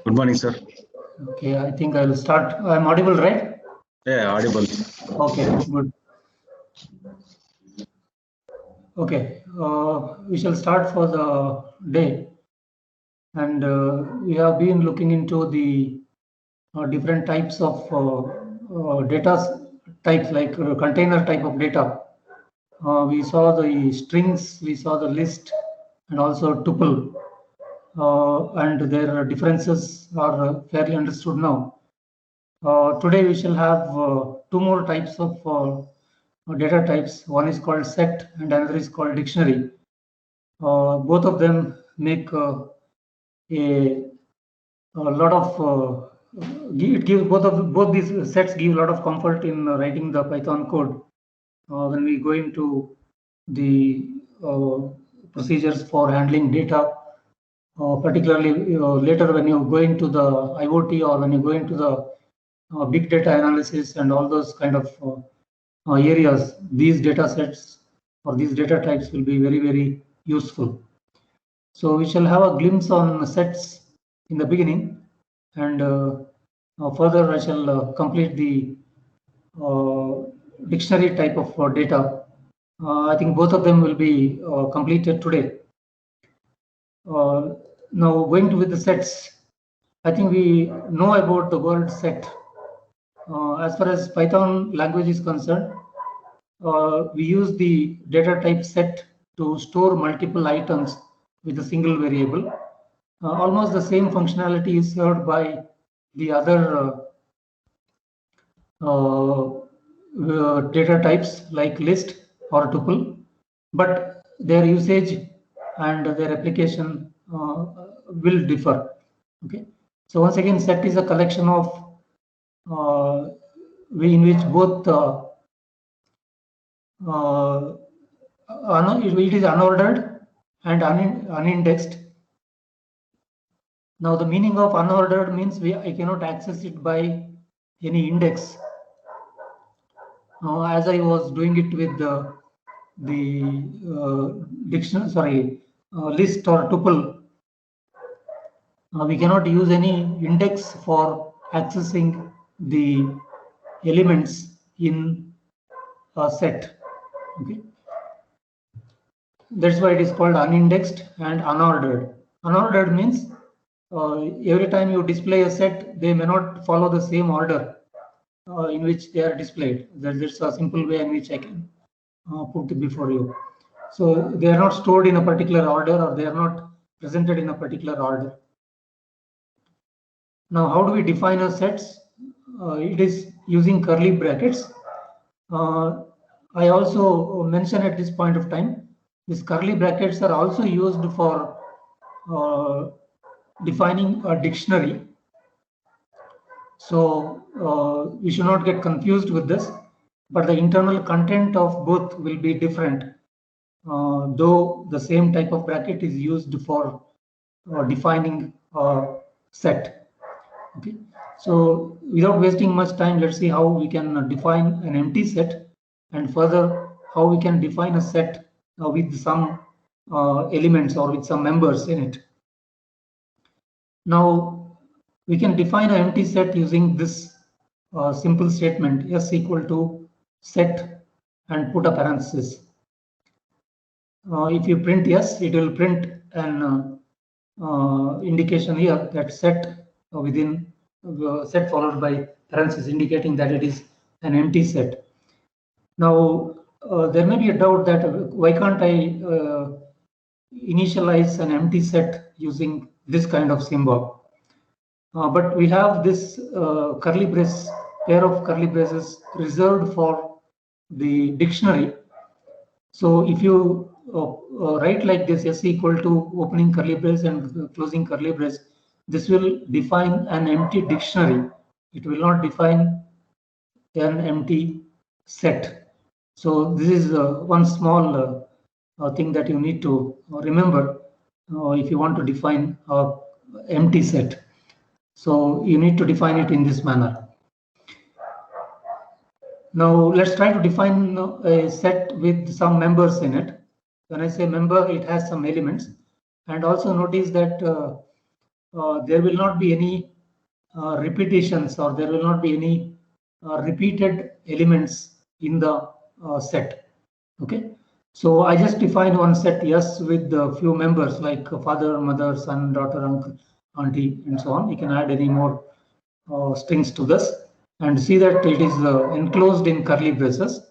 Good morning, sir. Okay, I think I will start. I'm audible, right? Yeah, audible. Okay, good. Okay, we shall start for the day. And we have been looking into the different types of data types, like container type of data. We saw the strings, we saw the list, and also tuple. And their differences are fairly understood now. Today we shall have two more types of data types. One is called set and another is called dictionary. Both of them make a lot of it gives both these sets give a lot of comfort in writing the Python code when we go into the procedures for handling data. Particularly later when you go into the IoT or when you go into the big data analysis and all those kind of areas, these data sets or these data types will be very, very useful. So we shall have a glimpse on sets in the beginning, and further I shall complete the dictionary type of data. I think both of them will be completed today. Now going to with the sets, I think we know about the word set. As far as Python language is concerned, we use the data type set to store multiple items with a single variable. Almost the same functionality is served by the other data types like list or tuple, but their usage and their application will differ. Okay, so once again, set is a collection of in which both it is unordered and unindexed. Now the meaning of unordered means I cannot access it by any index. As I was doing it with the dictionary, list or tuple, we cannot use any index for accessing the elements in a set. Okay, that's why it is called unindexed and unordered. Unordered means every time you display a set, they may not follow the same order in which they are displayed. That's a simple way in which I can put it before you. So they are not stored in a particular order, or they are not presented in a particular order. Now, how do we define our sets? It is using curly brackets. I also mention at this point of time, these curly brackets are also used for defining a dictionary. So we should not get confused with this, but the internal content of both will be different, though the same type of bracket is used for defining a set. Okay, so without wasting much time, let's see how we can define an empty set, and further how we can define a set with some elements or with some members in it. Now we can define an empty set using this simple statement: s equal to set and put a parenthesis. If you print yes, it will print an indication here that set within set followed by parenthesis, indicating that it is an empty set. Now there may be a doubt that why can't I initialize an empty set using this kind of symbol? But we have this curly brace, pair of curly braces reserved for the dictionary. So if you write like this, s equal to opening curly brace and closing curly brace, this will define an empty dictionary. It will not define an empty set. So this is one small thing that you need to remember if you want to define an empty set. So you need to define it in this manner. Now let's try to define a set with some members in it. When I say member, it has some elements. And also notice that there will not be any repetitions, or there will not be any repeated elements in the set. Okay, so I just define one set S with a few members like father, mother, son, daughter, uncle, auntie, and so on. You can add any more strings to this and see that it is enclosed in curly braces.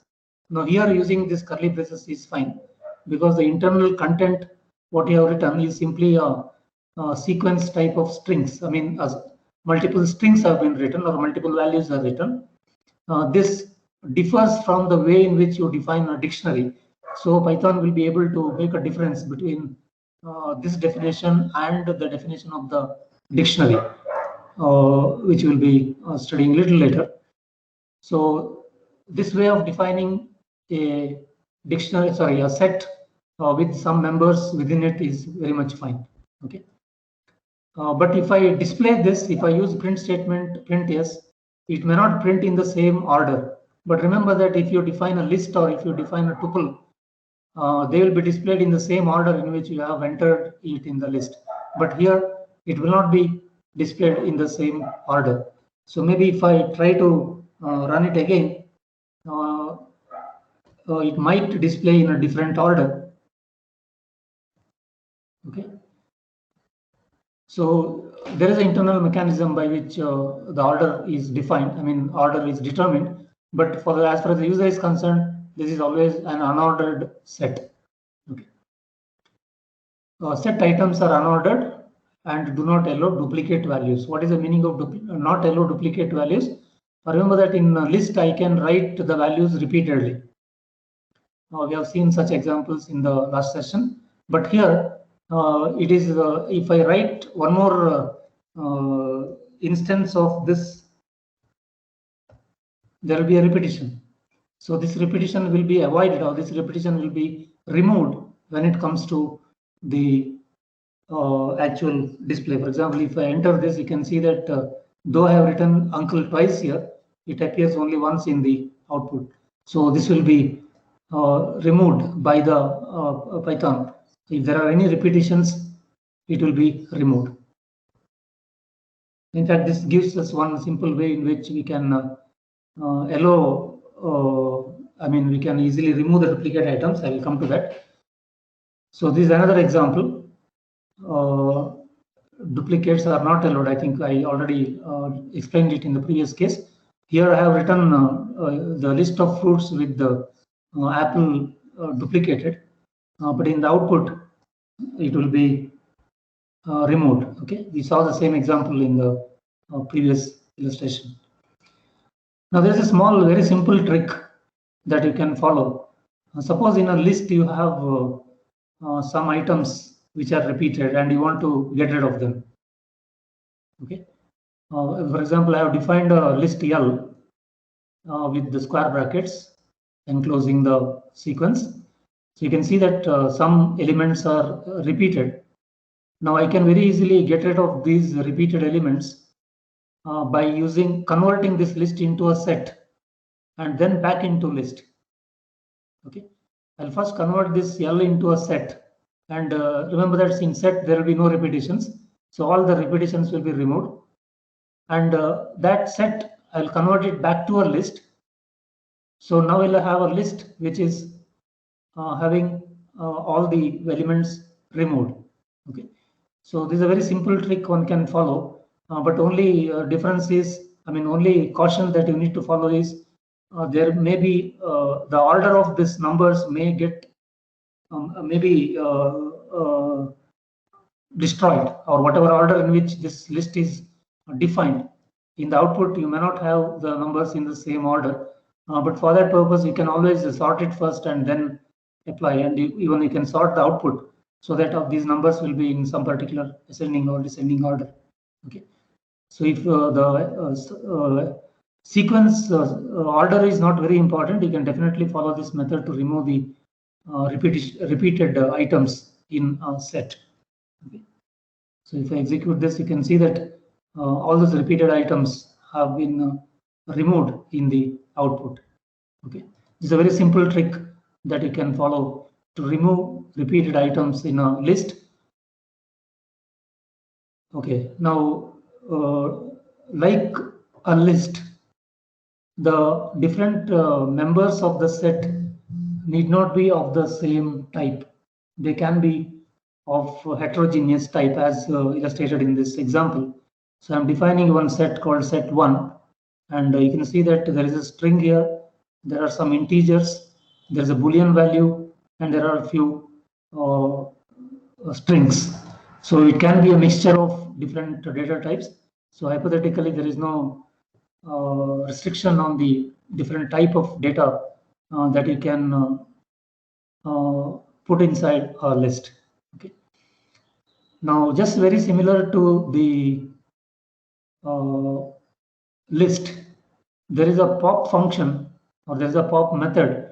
Now here using this curly braces is fine, because the internal content what you have written is simply a sequence type of strings. I mean, as multiple strings have been written or multiple values are written. This differs from the way in which you define a dictionary. So Python will be able to make a difference between this definition and the definition of the dictionary, which we'll be studying a little later. So this way of defining a dictionary, sorry, a set with some members within it is very much fine. Okay. But if I display this, if I use print statement, print yes, it may not print in the same order. But remember that if you define a list or if you define a tuple, they will be displayed in the same order in which you have entered it in the list. But here it will not be displayed in the same order. So maybe if I try to run it again, it might display in a different order. Okay. So there is an internal mechanism by which the order is defined. I mean, order is determined. But for the, as far as the user is concerned, this is always an unordered set. Okay. Set items are unordered and do not allow duplicate values. What is the meaning of not allow duplicate values? Remember that in a list I can write the values repeatedly. We have seen such examples in the last session. But here it is if I write one more instance of this, there will be a repetition. So this repetition will be avoided, or this repetition will be removed when it comes to the actual display. For example, if I enter this, you can see that though I have written uncle twice here, it appears only once in the output. So this will be removed by the Python. If there are any repetitions, it will be removed. In fact, this gives us one simple way in which we can allow, I mean, we can easily remove the duplicate items. I will come to that. So this is another example. Duplicates are not allowed. I think I already explained it in the previous case. Here I have written the list of fruits with the apple duplicated, but in the output it will be removed. Okay, we saw the same example in the previous illustration. Now there is a small, very simple trick that you can follow. Suppose in a list you have some items which are repeated and you want to get rid of them. Okay. For example, I have defined a list L with the square brackets enclosing the sequence. So you can see that some elements are repeated. Now I can very easily get rid of these repeated elements by converting this list into a set and then back into list. Okay. I'll first convert this L into a set. And remember that in set, there will be no repetitions. So all the repetitions will be removed. And that set, I'll convert it back to a list. So now we'll have a list which is having all the elements removed. Okay. So this is a very simple trick one can follow. But only difference is, I mean, only caution that you need to follow is there may be the order of these numbers may get maybe destroyed, or whatever order in which this list is defined. In the output, you may not have the numbers in the same order, but for that purpose, you can always sort it first and then apply, and even you can sort the output so that these numbers will be in some particular ascending or descending order. Okay, so if the sequence order is not very important, you can definitely follow this method to remove the repeated items in a set. Okay. So if I execute this, you can see that all those repeated items have been removed in the output. Okay, this is a very simple trick that you can follow to remove repeated items in a list Okay, now like a list, the different members of the set need not be of the same type. They can be of heterogeneous type as illustrated in this example. So I'm defining one set called set 1, and you can see that there is a string here, there are some integers, there's a boolean value, and there are a few strings. So it can be a mixture of different data types. So hypothetically, there is no restriction on the different type of data that you can put inside a list. Okay. Now, just very similar to the list, there is a pop function or there is a pop method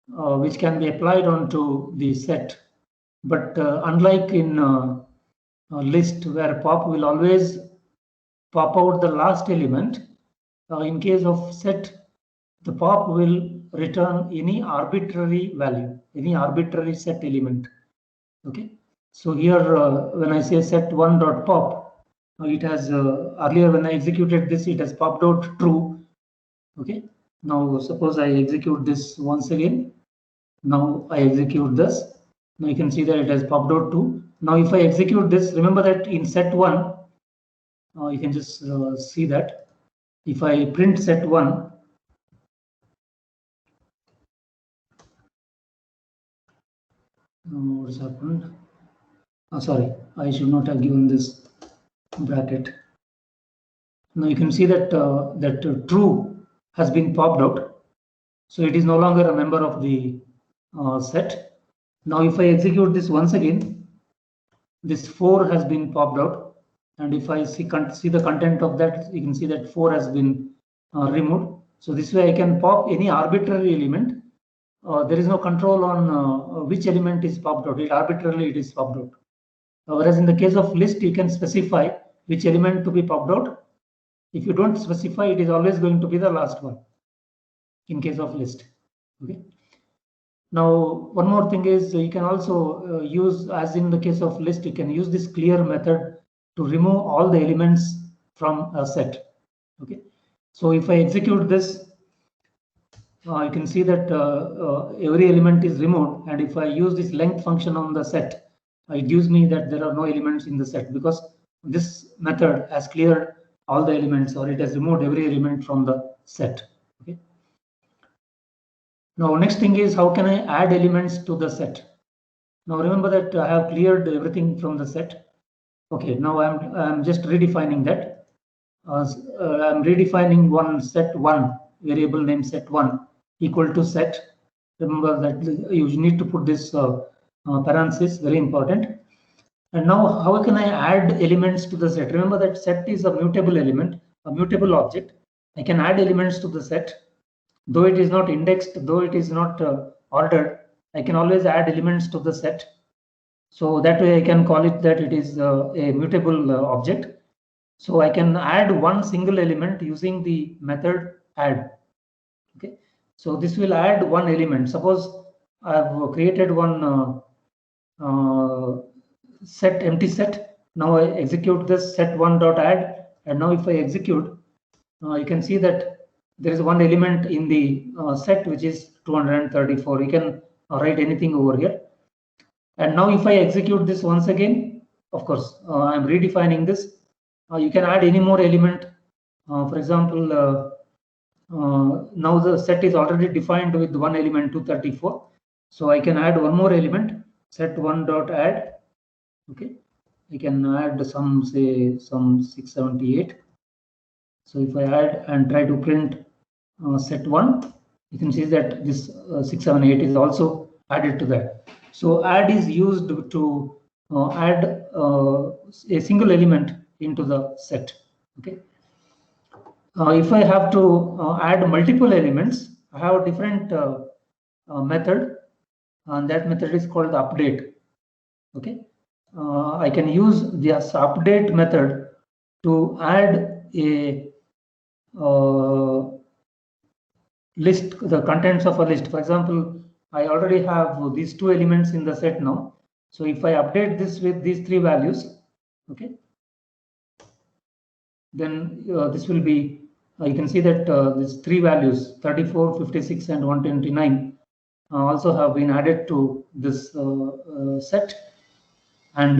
which can be applied onto the set. But unlike in a list where pop will always pop out the last element, in case of set, the pop will return any arbitrary value, any arbitrary set element. Okay. So here, when I say set1.pop, it has earlier when I executed this, it has popped out true. Okay. Now suppose I execute this once again. Now I execute this. Now you can see that it has popped out 2. Now if I execute this, remember that in set1, you can just see that if I print set1, what has happened? Sorry, I should not have given this bracket. Now you can see that true has been popped out. So it is no longer a member of the set. Now if I execute this once again, this 4 has been popped out. And if I see the content of that, you can see that 4 has been removed. So this way I can pop any arbitrary element. There is no control on which element is popped out. Arbitrarily it is popped out. Whereas in the case of list, you can specify which element to be popped out. If you don't specify, it is always going to be the last one in case of list. Okay. Now, one more thing is you can also use, as in the case of list, you can use this clear method to remove all the elements from a set. Okay. So if I execute this, you can see that every element is removed. And if I use this length function on the set, it gives me that there are no elements in the set because this method has cleared all the elements, or it has removed every element from the set. Okay. Now, next thing is how can I add elements to the set? Now remember that I have cleared everything from the set. Okay, now I'm just redefining that. I'm redefining one set1 variable named set1 equal to set. Remember that you need to put this parenthesis, very important. And now how can I add elements to the set? Remember that set is a mutable element, a mutable object. I can add elements to the set. Though it is not indexed, though it is not ordered, I can always add elements to the set. So that way I can call it that it is a mutable object. So I can add one single element using the method add. Okay. So this will add one element. Suppose I have created one set, empty set. Now I execute this set1.add, and now if I execute, you can see that there is one element in the set which is 234. You can write anything over here. And now if I execute this once again, of course, I'm redefining this. You can add any more element. For example, now the set is already defined with one element 234. So I can add one more element, set1.add. Okay, I can add some, say, some 678. So if I add and try to print set1, you can see that this 678 is also added to that. So add is used to add a single element into the set. Okay. If I have to add multiple elements, I have a different method, and that method is called the update. Okay. I can use this update method to add a list, the contents of a list. For example, I already have these two elements in the set now. So if I update this with these three values, Okay. Then this will be, you can see that these three values 34, 56 and 129 also have been added to this set. And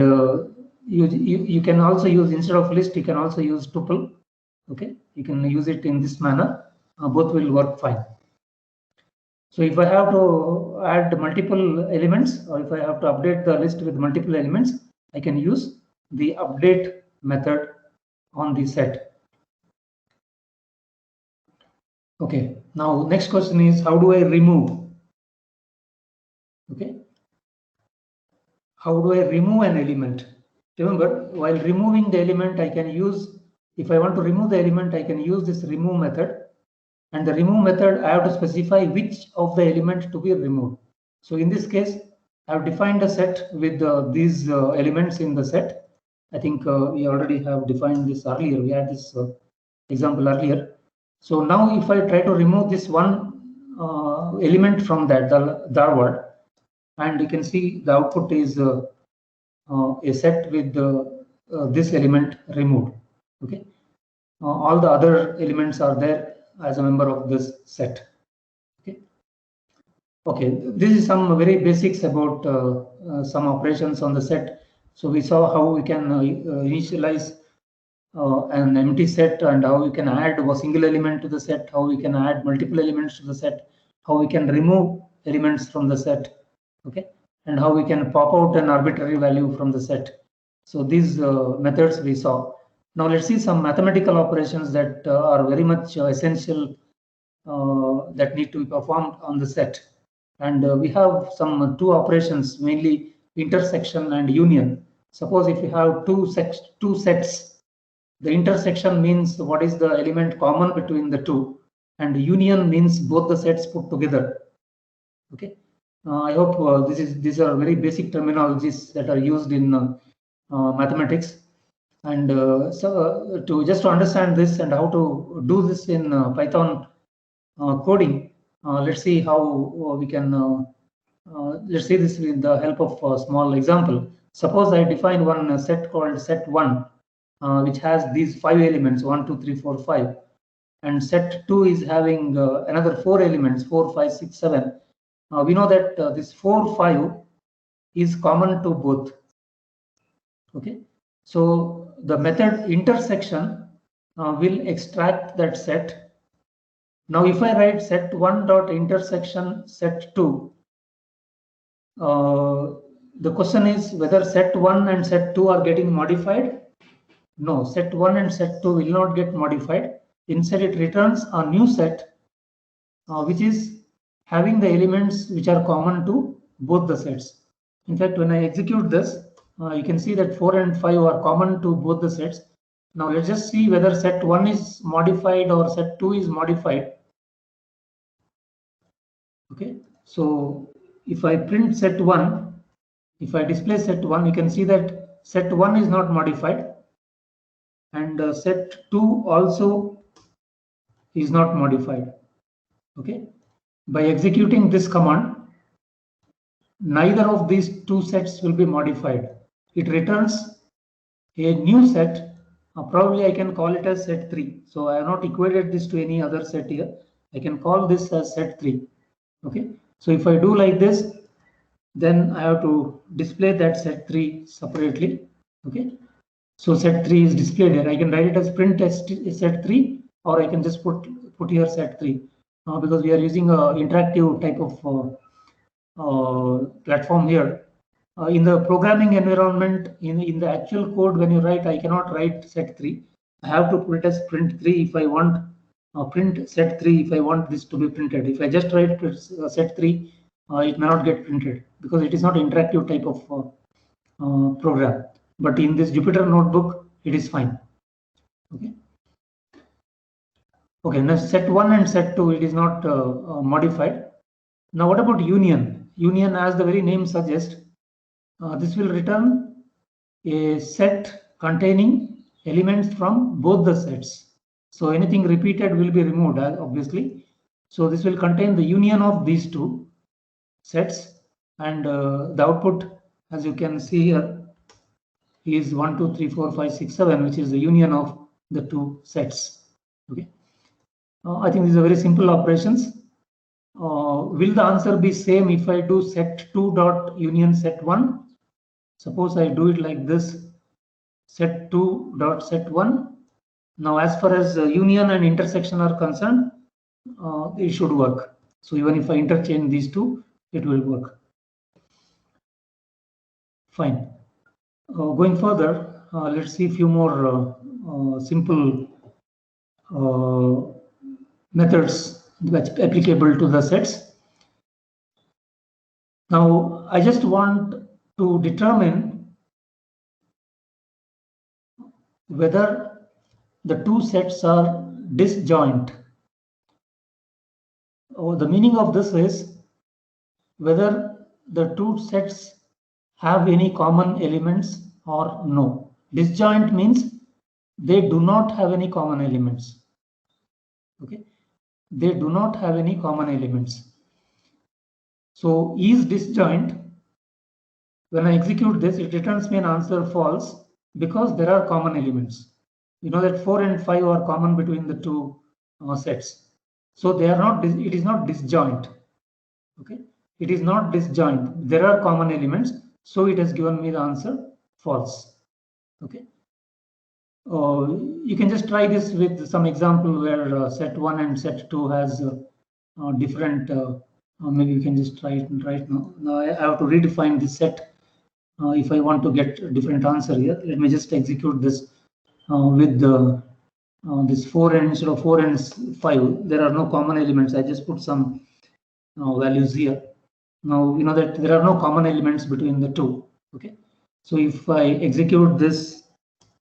you can also use, instead of list, you can also use tuple. Okay, you can use it in this manner. Both will work fine. So if I have to add multiple elements, or if I have to update the list with multiple elements, I can use the update method on the set. Okay, now next question is, how do I remove? Okay, how do I remove an element? Remember, while removing the element, I can use, if I want to remove the element, I can use this remove method. And the remove method, I have to specify which of the element to be removed. So in this case, I have defined a set with these elements in the set. I think we already have defined this earlier. We had this example earlier. So now if I try to remove this one element from that, the dar word, and you can see the output is a set with this element removed. Okay, all the other elements are there as a member of this set. Okay, okay. This is some very basics about some operations on the set. So we saw how we can initialize an empty set, and how we can add a single element to the set, how we can add multiple elements to the set, how we can remove elements from the set. Okay, and how we can pop out an arbitrary value from the set. So these methods we saw. Now let's see some mathematical operations that are very much essential, that need to be performed on the set. And we have some two operations, mainly intersection and union. Suppose if you have two sets, the intersection means what is the element common between the two, and union means both the sets put together. Okay, I hope these are very basic terminologies that are used in mathematics. And to understand this and how to do this in Python coding, let's see how we can let's see this with the help of a small example. Suppose I define one set called set1, which has these 5 elements, 1, 2, 3, 4, 5, and set2 is having another 4 elements, 4, 5, 6, 7. We know that this 4, 5 is common to both. Okay, so the method intersection will extract that set. Now if I write set1 dot intersection set2, the question is whether set1 and set2 are getting modified. No, set1 and set2 will not get modified. Instead, it returns a new set which is having the elements which are common to both the sets. In fact, when I execute this, you can see that 4 and 5 are common to both the sets. Now let's just see whether set1 is modified or set2 is modified. Okay, so if I print set1, if I display set1, you can see that set1 is not modified, and set2 also is not modified. Okay, by executing this command, neither of these two sets will be modified. It returns a new set. Probably I can call it as set3. So I have not equated this to any other set here. I can call this as set3. Okay, so if I do like this, then I have to display that set3 separately. Okay, so set3 is displayed here. I can write it as print set3, or I can just put here set3, because we are using a interactive type of platform here. In the programming environment, in the actual code, when you write, I cannot write set3. I have to put it as print3 if I want print set3 if I want this to be printed. If I just write set3, it may not get printed because it is not interactive type of program. But in this Jupyter notebook, it is fine. Okay. Okay. Now set1 and set2, it is not modified. Now what about union? Union, as the very name suggests, this will return a set containing elements from both the sets. So anything repeated will be removed, obviously. So this will contain the union of these two sets, and the output, as you can see here, is 1, 2, 3, 4, 5, 6, 7, which is the union of the two sets. Okay. I think these are very simple operations. Will the answer be same if I do set 2 dot union set 1? Suppose I do it like this, set 2 dot set 1. Now, as far as union and intersection are concerned, it should work. So even if I interchange these two, it will work. Fine. Going further, let's see a few more simple methods that's applicable to the sets. Now, I just want to determine whether the two sets are disjoint. The meaning of this is whether the two sets have any common elements or no. Disjoint means they do not have any common elements. Okay, they do not have any common elements. So is disjoint, when I execute this, it returns me an answer false because there are common elements. You know that 4 and 5 are common between the two sets. So they are not, it is not disjoint. Okay, it is not disjoint. There are common elements. So it has given me the answer false. Okay. You can just try this with some example where set 1 and set 2 has different, maybe you can just try it right now. Now I have to redefine this set if I want to get a different answer here. Let me just execute this with this 4 and instead of 4 and 5. There are no common elements. I just put some values here. Now you know that there are no common elements between the two. Okay, so if I execute this,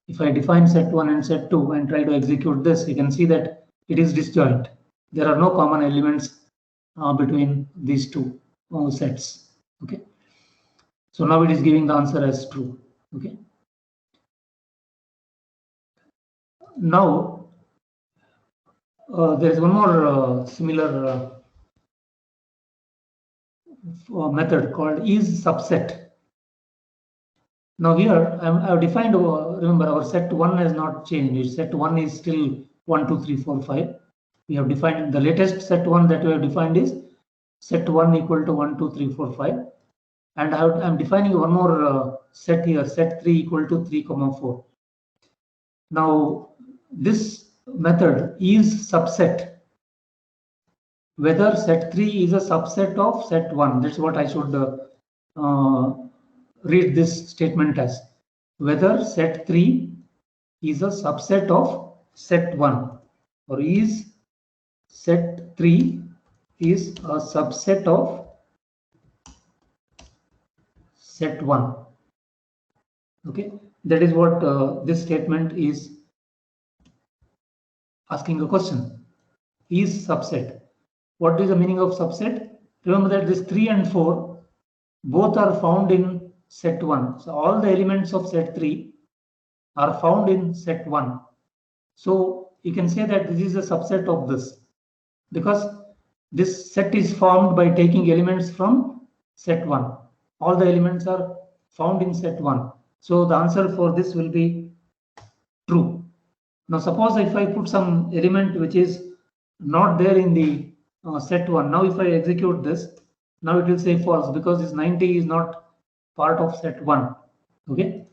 if I define set 1 and set 2 and try to execute this, you can see that it is disjoint. There are no common elements between these two sets. Okay, so now it is giving the answer as true. Okay, now there is one more similar method called is subset. Now here I have defined, remember our set 1 has not changed. Set 1 is still 1, 2, 3, 4, 5. We have defined the latest set 1 that we have defined is set 1 equal to 1, 2, 3, 4, 5. And I'm defining one more set here, set 3 equal to 3, 4. Now this method is subset whether set 3 is a subset of set 1. That's what I should read this statement as, whether set 3 is a subset of set 1, or is set 3 is a subset of set 1. Okay, that is what this statement is asking a question. Is subset. What is the meaning of subset? Remember that this 3 and 4 both are found in set 1. So all the elements of set 3 are found in set 1. So you can say that this is a subset of this, because this set is formed by taking elements from set 1. All the elements are found in set 1. So the answer for this will be true. Now suppose if I put some element which is not there in the set 1. Now if I execute this, now it will say false because this 90 is not part of set 1. Okay,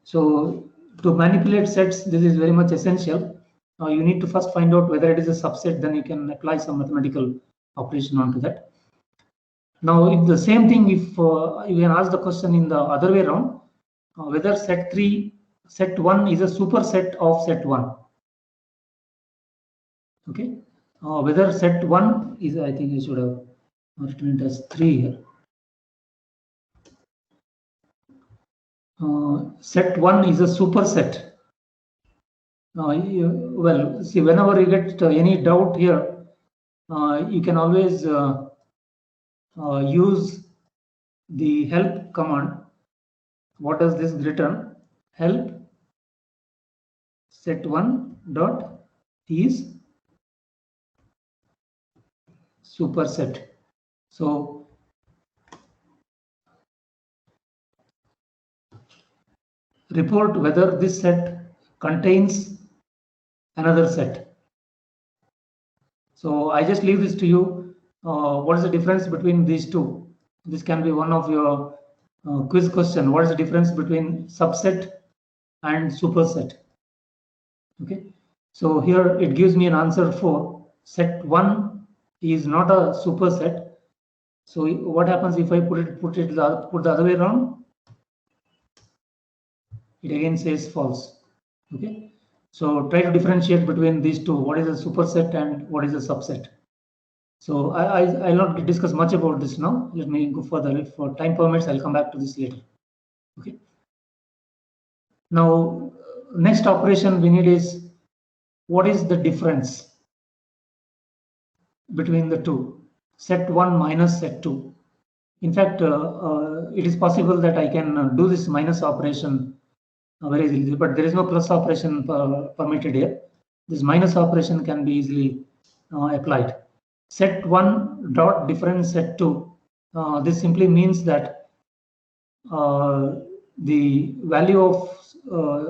so to manipulate sets, this is very much essential. You need to first find out whether it is a subset, then you can apply some mathematical operation onto that. Now if the same thing, if you can ask the question in the other way around, whether set 1 is a superset of set 1. Okay, whether set 1 is, I think I should have written it as 3 here. Set 1 is a superset. Well, see, whenever you get any doubt here, you can always use the help command. What does this return? Help set 1 dot is superset. So report whether this set contains another set. So I just leave this to you. What is the difference between these two? This can be one of your quiz question. What is the difference between subset and superset? Okay, so here it gives me an answer for set 1 is not a superset. So what happens if I put the other way around? It again says false. Okay, so try to differentiate between these two. What is a superset and what is a subset? So I'll not discuss much about this now. Let me go further. If for time permits, I'll come back to this later. Okay. Now, next operation we need is what is the difference between the two, set 1 minus set 2. In fact, it is possible that I can do this minus operation very easily, but there is no plus operation permitted here. This minus operation can be easily applied. Set 1 dot difference set 2. This simply means that the value of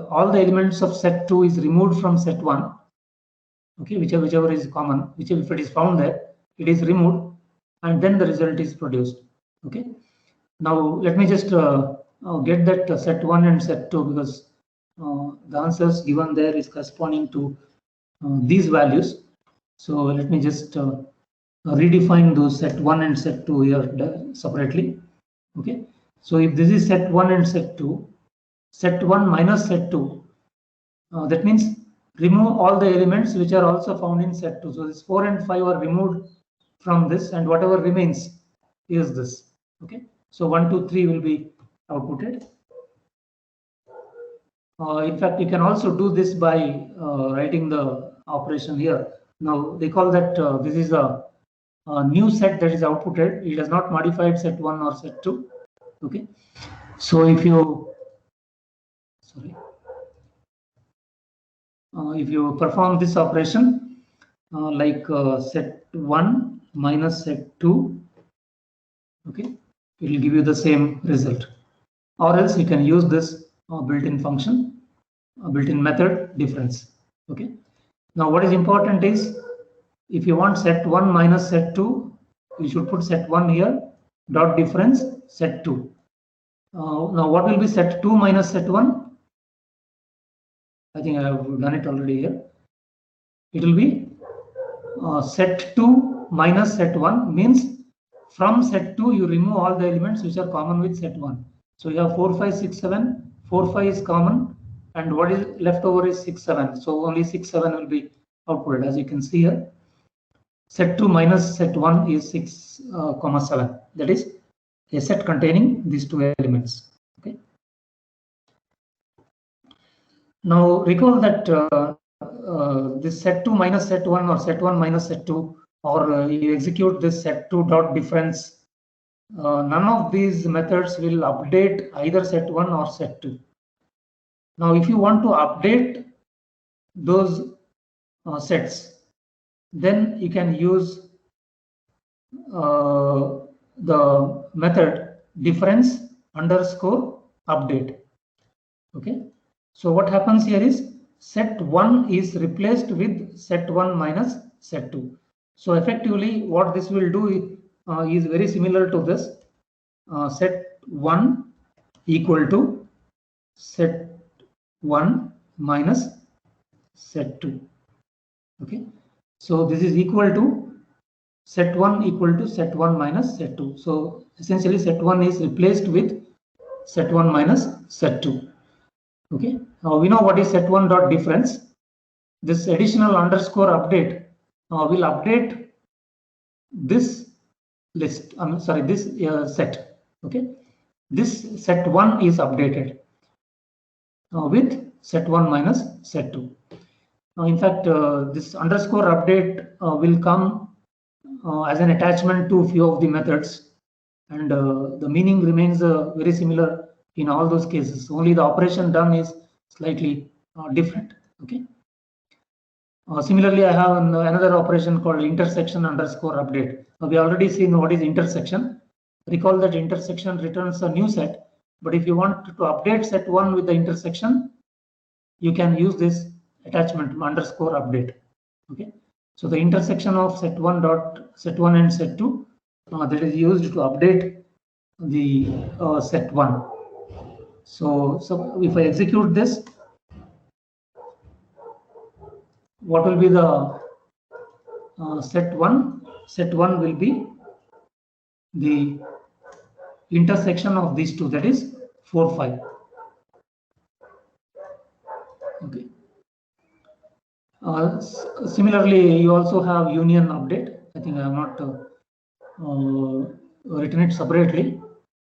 all the elements of set 2 is removed from set 1. Okay, whichever is common, if it is found there, it is removed, and then the result is produced. Okay. Now let me just get that set 1 and set 2, because the answers given there is corresponding to these values. So let me just redefine those set 1 and set 2 here separately. Okay, so if this is set 1 and set 2, set 1 minus set 2, that means remove all the elements which are also found in set 2. So this 4 and 5 are removed from this, and whatever remains is this. Okay, so 1, 2, 3 will be outputted. In fact, you can also do this by writing the operation here. Now they call that this is a new set that is outputted. It has not modified set 1 or set 2. Okay, so if you perform this operation like set 1 minus set 2, okay, it will give you the same result. Or else you can use this built-in function, built-in method difference. Okay. Now what is important is, if you want set 1 minus set 2, you should put set 1 here, dot difference set 2. Now what will be set 2 minus set 1? I think I have done it already here. It will be set 2 minus set 1, means from set 2 you remove all the elements which are common with set 1. So you have 4, 5, 6, 7. 4, 5 is common, and what is left over is 6, 7. So only 6, 7 will be outputted, as you can see here. Set 2 minus set 1 is 6, 7. That is a set containing these two elements. Okay. Now recall that this set 2 minus set 1 or set 1 minus set 2, or you execute this set 2 dot difference, none of these methods will update either set 1 or set 2. Now if you want to update those sets, then you can use the method difference underscore update. Okay, so what happens here is set 1 is replaced with set 1 minus set 2. So effectively what this will do is very similar to this. Set 1 equal to set 1 minus set 2. Okay, so this is equal to set 1 equal to set 1 minus set 2. So essentially set 1 is replaced with set 1 minus set 2. Okay, now we know what is set 1 dot difference. This additional underscore update will update this list. This set. Okay, this set 1 is updated with set 1 minus set 2. In fact, this underscore update will come as an attachment to few of the methods, and the meaning remains very similar in all those cases. Only the operation done is slightly different. Okay. Similarly, I have another operation called intersection underscore update. We already seen what is intersection. Recall that intersection returns a new set, But if you want to update set 1 with the intersection, you can use this attachment underscore update. Okay, so the intersection of set 1 and set 2 that is used to update the set 1. So if I execute this, what will be the set 1? Set 1 will be the intersection of these two, that is 4, 5. Okay. Similarly, you also have union update. I think I have not written it separately.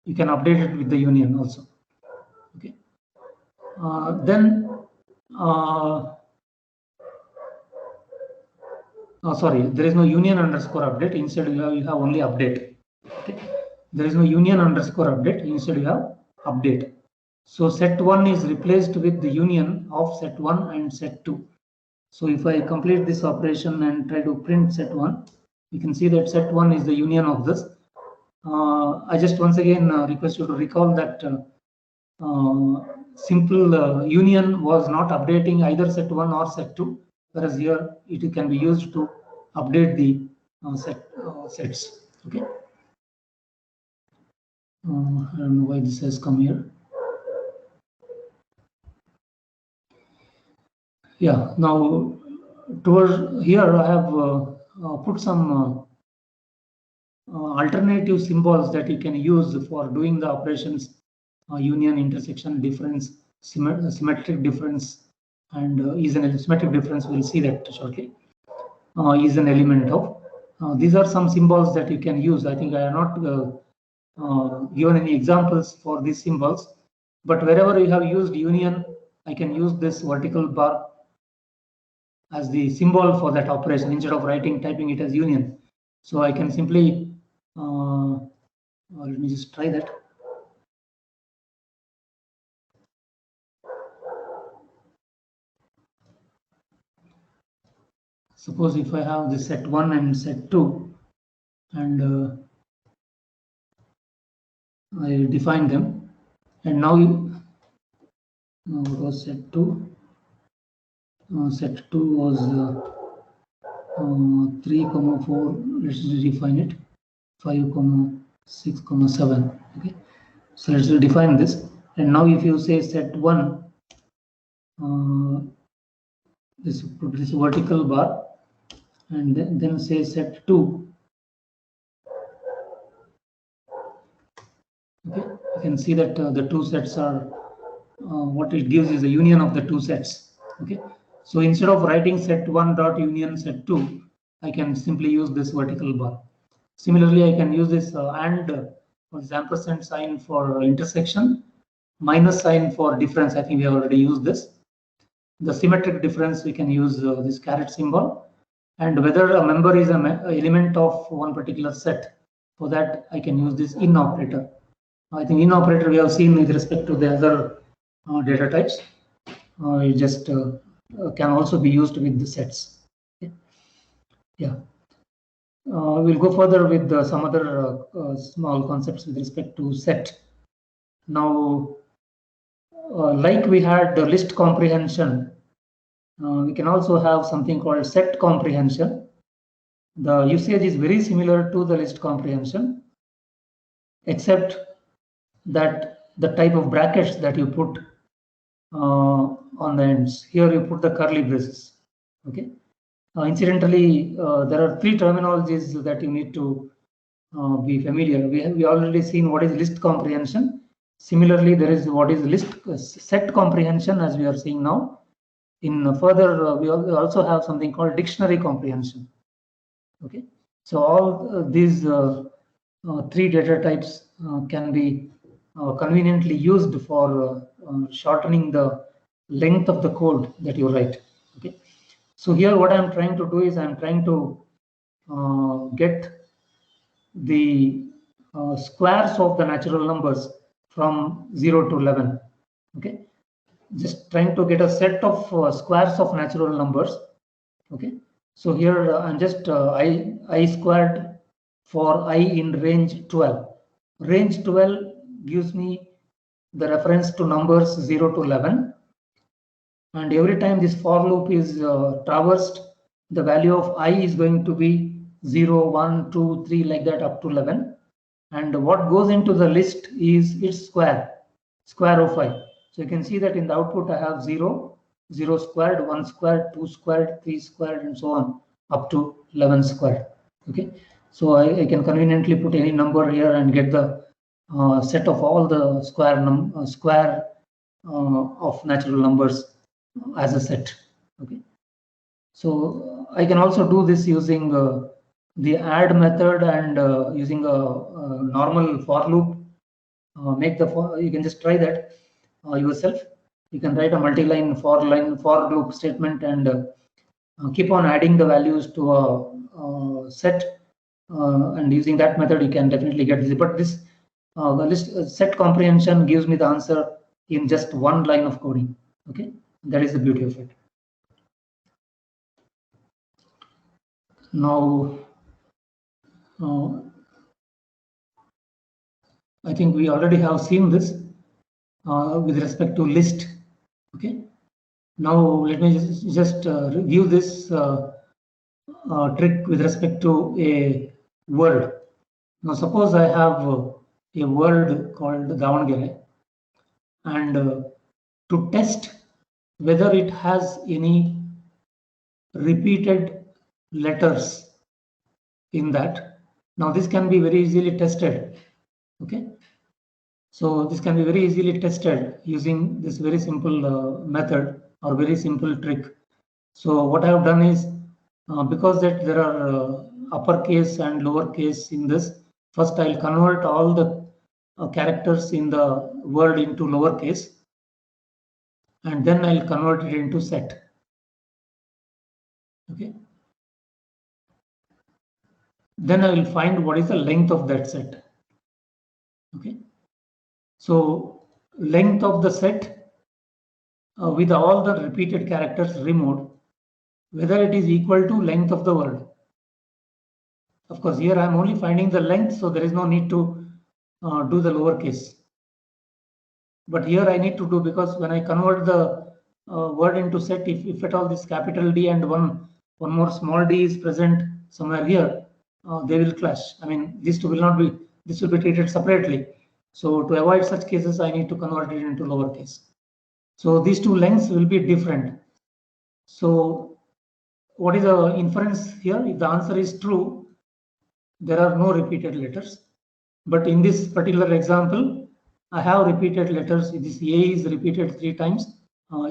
You can update it with the union also. Okay. Sorry, there is no union underscore update. Instead, you have only update. Okay. There is no union underscore update. Instead, you have update. So set 1 is replaced with the union of set 1 and set 2. So if I complete this operation and try to print set 1, you can see that set 1 is the union of this. I just once again request you to recall that simple union was not updating either set 1 or set 2, whereas here it can be used to update the sets. Okay. I don't know why this has come here. Yeah, now towards here I have put some alternative symbols that you can use for doing the operations: union, intersection, difference, symmetric difference, and is an symmetric difference. We'll see that shortly. Is an element of. These are some symbols that you can use. I think I have not given any examples for these symbols, but wherever you have used union, I can use this vertical bar as the symbol for that operation instead of typing it as union. So I can simply let me just try that. Suppose if I have the set 1 and set 2 and I define them, and now what was set 2? Set 2 was 3, 4. Let's define it. 5, 6, 7. Okay, so let's define this. And now if you say set 1, this put this vertical bar, and then say set 2. Okay, you can see that the two sets are what it gives is the union of the two sets. Okay, so instead of writing set 1 dot union set 2, I can simply use this vertical bar. Similarly, I can use this and for example sign for intersection, minus sign for difference. I think we have already used this. The symmetric difference, we can use this caret symbol, and whether a member is an element of one particular set. For that, I can use this in operator. I think in operator we have seen with respect to the other data types. It just can also be used with the sets. Okay. Yeah. We'll go further with some other small concepts with respect to set. Now, like we had the list comprehension, we can also have something called set comprehension. The usage is very similar to the list comprehension, except that the type of brackets that you put on the ends. Here you put the curly braces. Okay. Incidentally, there are 3 terminologies that you need to be familiar. We already seen what is list comprehension. Similarly, there is what is list set comprehension, as we are seeing now. In further, we also have something called dictionary comprehension. Okay, so all these 3 data types can be conveniently used for shortening the length of the code that you write. Okay, so here what I'm trying to do is I'm trying to get the squares of the natural numbers from 0 to 11. Okay, just trying to get a set of squares of natural numbers. Okay, so here I'm just I squared for I in range 12. Range 12 gives me the reference to numbers 0 to 11. And every time this for loop is traversed, the value of I is going to be 0, 1, 2, 3, like that up to 11. And what goes into the list is its square of I. So you can see that in the output I have 0, 0 squared, 1 squared, 2 squared, 3 squared, and so on up to 11 squared. Okay, so I can conveniently put any number here and get the set of all the square of natural numbers as a set. Okay, so I can also do this using the add method and using a normal for loop. You can just try that yourself. You can write a multi-line for loop statement and keep on adding the values to a set, and using that method you can definitely get this. But this the list set comprehension gives me the answer in just one line of coding. Okay, that is the beauty of it. Now, I think we already have seen this with respect to list. Okay, now let me just review this trick with respect to a word. Now, suppose I have a word called Davangere, and to test whether it has any repeated letters in that. Now, this can be very easily tested. Okay, so this can be very easily tested using this very simple method or very simple trick. So what I have done is, because that there are uppercase and lowercase in this, first I'll convert all the characters in the word into lowercase, and then I'll convert it into set. Okay. Then I will find what is the length of that set. Okay. So length of the set with all the repeated characters removed, whether it is equal to length of the word. Of course, here I am only finding the length, so there is no need to do the lowercase. But here I need to do, because when I convert the word into set, if at all this capital D and one more small d is present somewhere here, they will clash. I mean, this will not be, this will be treated separately. So to avoid such cases, I need to convert it into lowercase. So these two lengths will be different. So what is the inference here? If the answer is true, there are no repeated letters. But in this particular example, I have repeated letters. This A is repeated 3 times.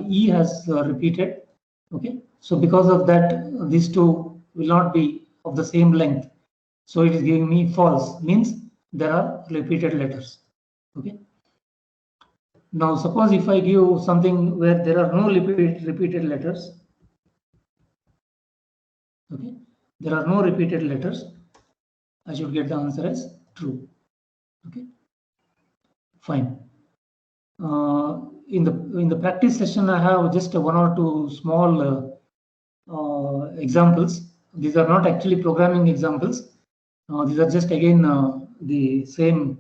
E has repeated. Okay. So because of that, these two will not be of the same length. So it is giving me false, means there are repeated letters. Okay. Now suppose if I give something where there are no repeated letters. Okay. There are no repeated letters. I should get the answer as true. Okay. Fine. In the practice session, I have just 1 or 2 small examples. These are not actually programming examples. These are just again the same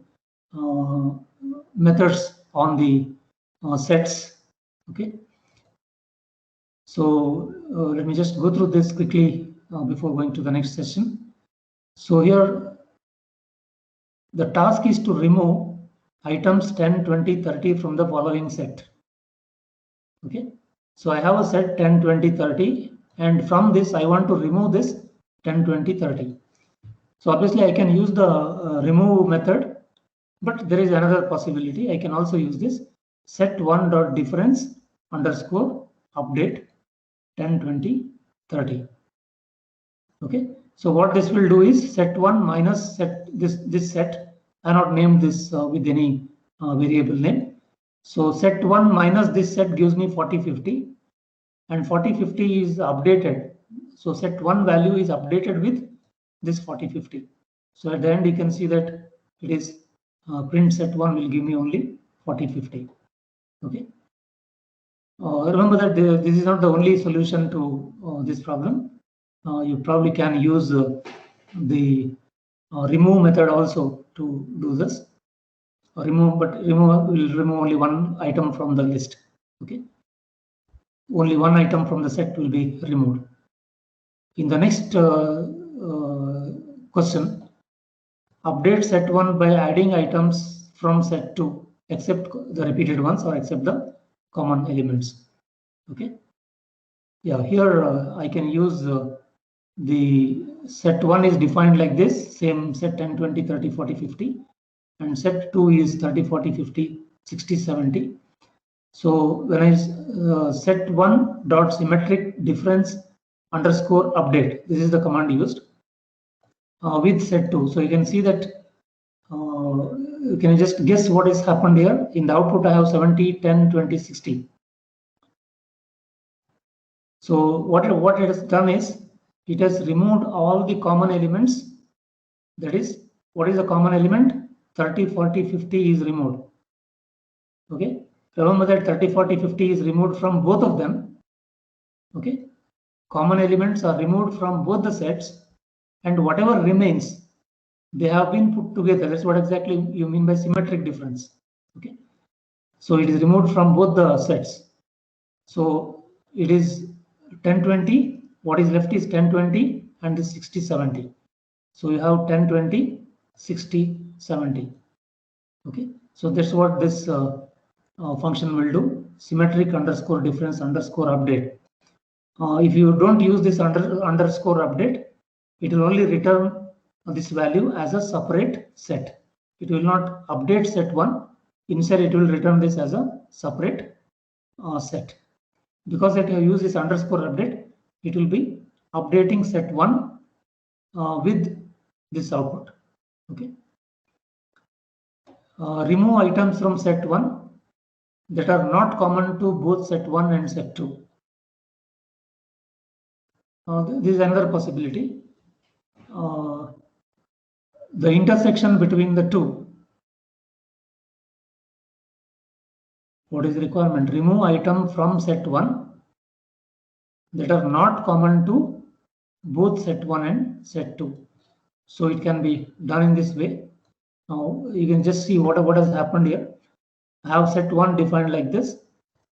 methods on the sets. Okay. So let me just go through this quickly before going to the next session. So here the task is to remove items 10, 20, 30 from the following set. Okay, so I have a set 10, 20, 30, and from this I want to remove this 10, 20, 30. So obviously I can use the remove method, but there is another possibility. I can also use this set1.difference underscore update 10, 20, 30. Okay, so what this will do is set1 minus set this set. I not named this with any variable name. So set1 minus this set gives me 40, 50, and 40, 50 is updated. So set1 value is updated with this 40, 50. So at the end you can see that it is print set1 will give me only 40, 50. Okay. Remember that this is not the only solution to this problem. You probably can use the remove method also to do this. remove, but remove will remove only one item from the list. Okay, only one item from the set will be removed. In the next question, update set 1 by adding items from set 2 except the repeated ones or except the common elements. Okay, yeah, here I can use the set 1 is defined like this, same set 10, 20, 30, 40, 50, and set 2 is 30, 40, 50, 60, 70. So when I set 1 dot symmetric difference underscore update, this is the command used with set 2. So you can see that, can you just guess what has happened here? In the output, I have 70, 10, 20, 60. So what it has done is, it has removed all the common elements. That is, what is the common element? 30, 40, 50 is removed. Okay, remember that 30, 40, 50 is removed from both of them. Okay, common elements are removed from both the sets, and whatever remains, they have been put together. That's what exactly you mean by symmetric difference. Okay, so it is removed from both the sets. So it is 10, 20. What is left is 10, 20 and 60, 70. So you have 10, 20, 60, 70. Okay, so that's what this function will do. Symmetric underscore difference underscore update. If you don't use this underscore update, it will only return this value as a separate set. It will not update set 1. Instead, it will return this as a separate set. Because if you use this underscore update, it will be updating set 1 with this output. Okay. Remove items from set 1 that are not common to both set 1 and set 2. This is another possibility. The intersection between the two. What is the requirement? Remove item from set 1 that are not common to both set 1 and set 2. So it can be done in this way. Now you can just see what has happened here. I have set 1 defined like this,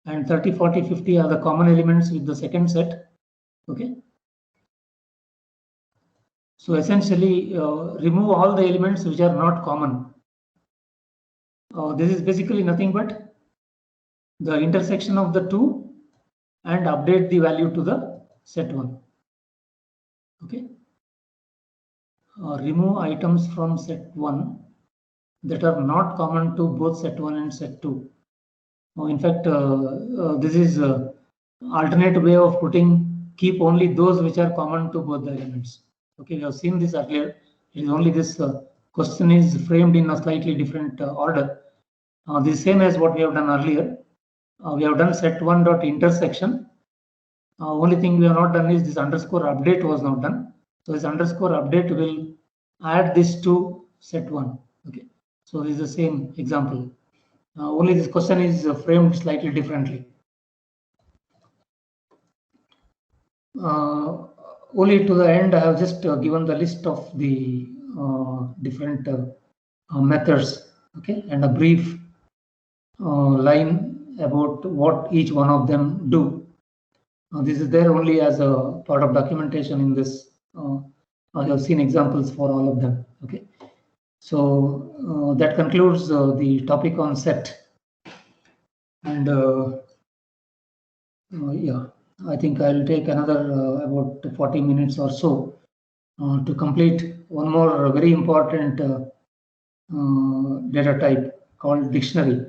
and 30, 40, 50 are the common elements with the second set. Okay. So essentially, remove all the elements which are not common. This is basically nothing but the intersection of the two and update the value to the set 1. Okay. Remove items from set 1 that are not common to both set 1 and set 2. In fact, this is alternate way of putting, keep only those which are common to both the elements. Okay, we have seen this earlier. It is only this question is framed in a slightly different order. The same as what we have done earlier. We have done set 1 dot intersection. Only thing we have not done is this underscore update was not done. So this underscore update will add this to set 1. Okay, so this is the same example. Only this question is framed slightly differently. Only to the end, I have just given the list of the different methods, okay, and a brief line about what each one of them do. This is there only as a part of documentation in this. I have seen examples for all of them. Okay, so that concludes the topic on set. And yeah, I think I'll take another about 40 minutes or so to complete one more very important data type called dictionary.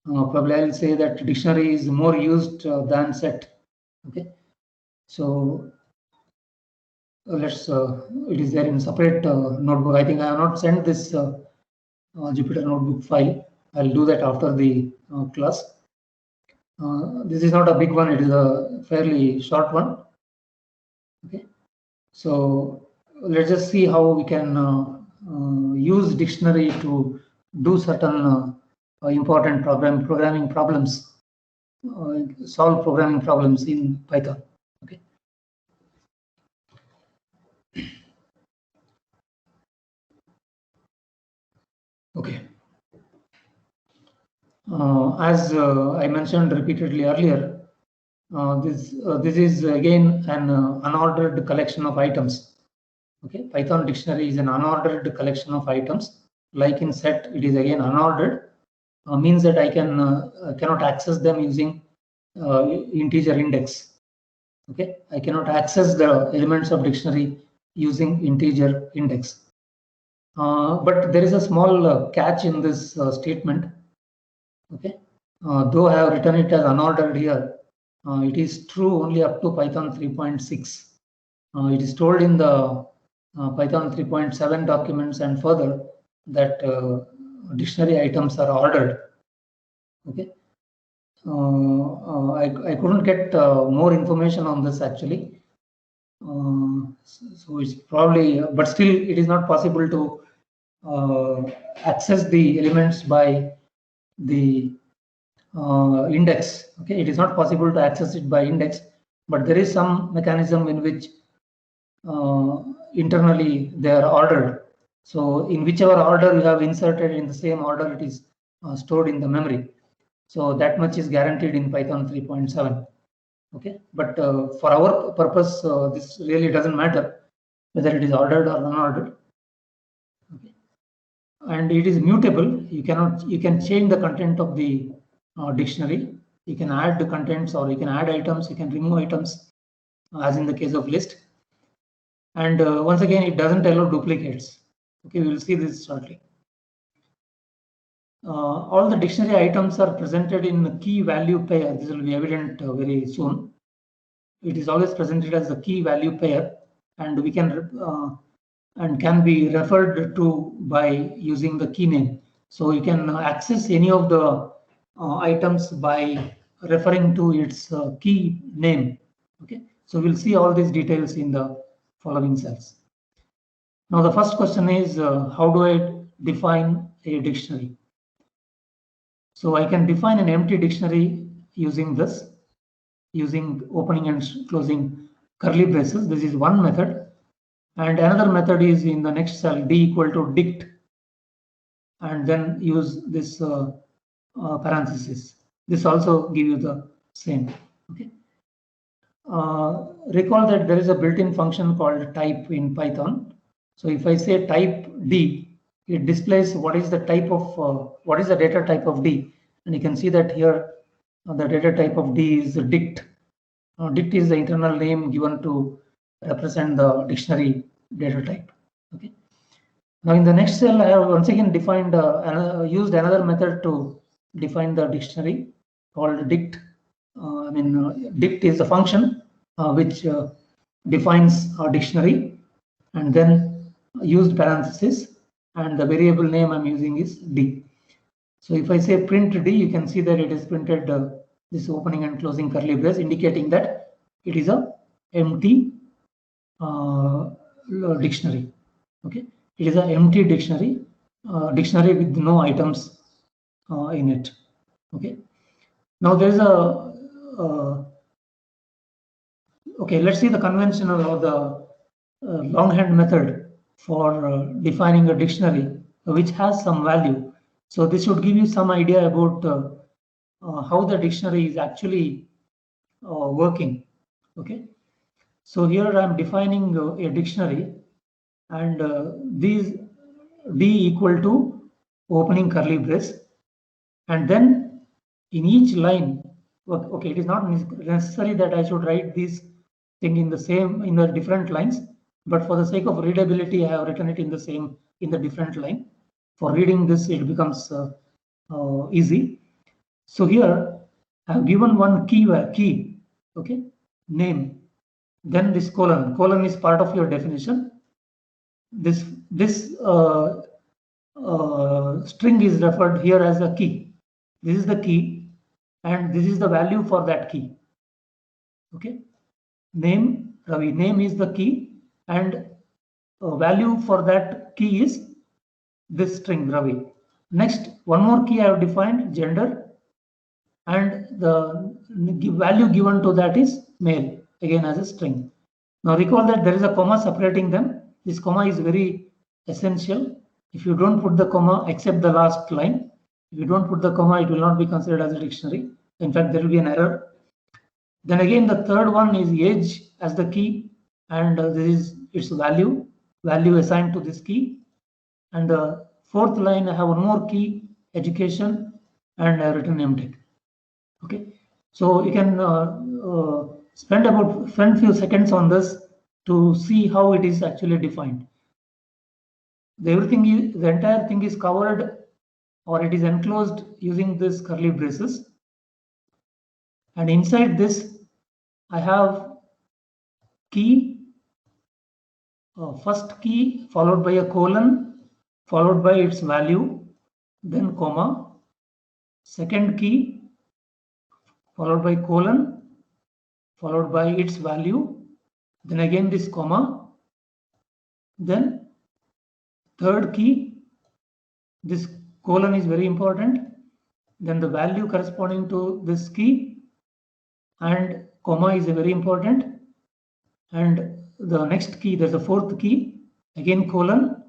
Probably I'll say that dictionary is more used than set. Okay, so let's. It is there in separate notebook. I think I have not sent this Jupyter notebook file. I'll do that after the class. This is not a big one. It is a fairly short one. Okay, so let's just see how we can use dictionary to do certain important programming problems, solve programming problems in Python. Okay. Okay. As I mentioned repeatedly earlier, this is again an unordered collection of items. Okay, Python dictionary is an unordered collection of items. Like in set, it is again unordered. Means that I cannot access them using integer index. Okay, I cannot access the elements of dictionary using integer index. But there is a small catch in this statement. Okay, though I have written it as unordered here, it is true only up to Python 3.6. It is told in the Python 3.7 documents and further that dictionary items are ordered. Okay, I couldn't get more information on this actually. So it's probably, but still it is not possible to access the elements by the index. Okay, it is not possible to access it by index, but there is some mechanism in which internally they are ordered. So in whichever order you have inserted, in the same order it is stored in the memory. So that much is guaranteed in Python 3.7. Okay, but for our purpose, this really doesn't matter whether it is ordered or unordered. Okay, and it is mutable. You can change the content of the dictionary. You can add the contents, or you can add items. You can remove items, as in the case of list. And once again, it doesn't allow duplicates. Okay, we will see this shortly. All the dictionary items are presented in key value pair. This will be evident very soon. It is always presented as a key value pair, and we can be referred to by using the key name. So you can access any of the items by referring to its key name. Okay, so we'll see all these details in the following cells. Now the first question is, how do I define a dictionary? So I can define an empty dictionary using this, using opening and closing curly braces. This is one method. And another method is in the next cell, d equal to dict, and then use this parenthesis. This also give you the same. Okay. Recall that there is a built-in function called type in Python. So if I say type d, it displays what is the type of what is the data type of d, and you can see that here the data type of d is dict. Dict is the internal name given to represent the dictionary data type. Okay. Now in the next cell, I have once again defined used another method to define the dictionary called dict. Dict is a function which defines a dictionary, and then used parenthesis, and the variable name I'm using is d. So if I say print d, you can see that it is printed this opening and closing curly brace, indicating that it is a empty dictionary. Okay, it is an empty dictionary, dictionary with no items in it. Okay, now there is a okay, let's see the conventional or the longhand method for defining a dictionary which has some value. So this should give you some idea about how the dictionary is actually working. Okay, so here I'm defining a dictionary, and these d equal to opening curly brace, and then in each line, okay, it is not necessary that I should write these thing in the different lines, but for the sake of readability, I have written it in the different line. For reading this, it becomes easy. So here I have given one key, okay, name. Then this colon is part of your definition. This string is referred here as a key. This is the key, and this is the value for that key. Okay, name Ravi. Name is the key, and value for that key is this string Ravi. Next, one more key I have defined, gender, and the value given to that is male, again as a string. Now recall that there is a comma separating them. This comma is very essential. If you don't put the comma except the last line, If you don't put the comma, it will not be considered as a dictionary. In fact, there will be an error. Then again, the third one is age as the key, and this is its value assigned to this key. And the fourth line, I have one more key, education, and written name tag. Okay, so you can spend few seconds on this to see how it is actually defined. The entire thing is covered, or it is enclosed using this curly braces. And inside this, I have key, first key followed by a colon, followed by its value, then comma, second key followed by colon, followed by its value, then again this comma, then third key, this colon is very important, then the value corresponding to this key, and comma is very important, and the next key, there's a fourth key, again colon,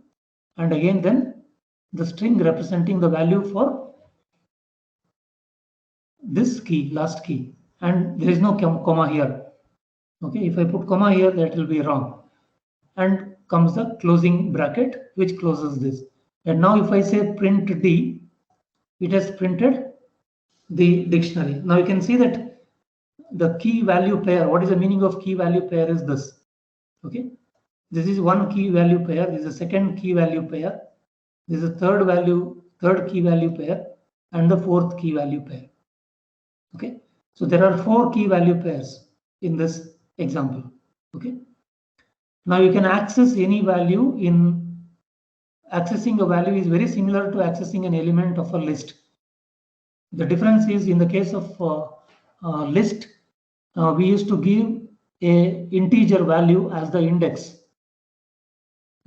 and again then the string representing the value for this key, last key, and there is no comma here. Okay, if I put comma here, that will be wrong. And comes the closing bracket, which closes this. And now if I say print D, it has printed the dictionary. Now you can see that the key value pair, what is the meaning of key value pair is this. Okay, this is one key value pair, this is a second key value pair, this is a third key value pair, and the fourth key value pair. Okay, so there are 4 key value pairs in this example. Okay, now you can access any value. In accessing a value is very similar to accessing an element of a list. The difference is, in the case of list, we used to give a integer value as the index.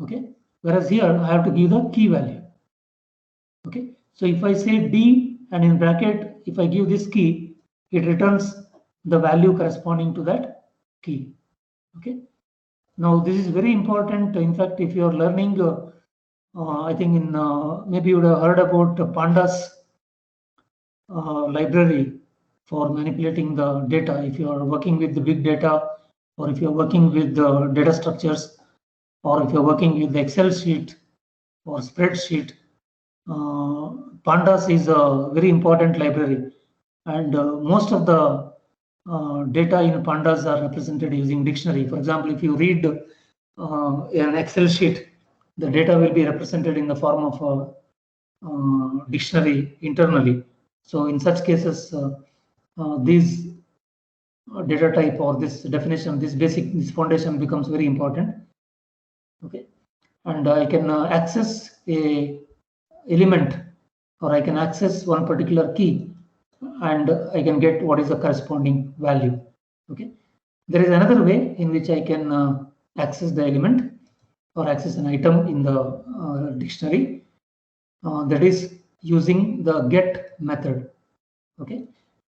Okay, whereas here I have to give the key value. Okay, so if I say D and in bracket, if I give this key, it returns the value corresponding to that key. Okay, now this is very important. In fact, if you are learning, I think in maybe you would have heard about pandas library for manipulating the data. If you are working with the big data, or if you are working with the data structures, or if you're working with the Excel sheet or spreadsheet, pandas is a very important library, and most of the data in pandas are represented using dictionary. For example, if you read an Excel sheet, the data will be represented in the form of a dictionary internally. So in such cases, these data type or this definition, this foundation becomes very important. Okay, and I can access a element, or I can access one particular key, and I can get what is the corresponding value. Okay, there is another way in which I can access the element or access an item in the dictionary, that is using the get method. Okay,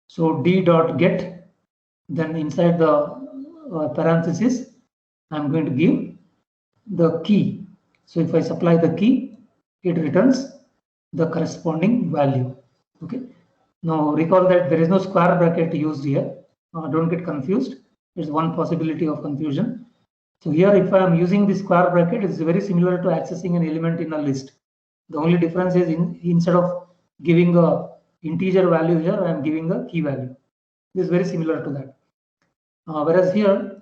so d.get, then inside the parenthesis, I'm going to give the key. So if I supply the key, it returns the corresponding value. Okay, now recall that there is no square bracket used here. Don't get confused. There's one possibility of confusion. So here, if I am using the square bracket, it's very similar to accessing an element in a list. The only difference is instead of giving a integer value here, I am giving a key value. This is very similar to that. Whereas here,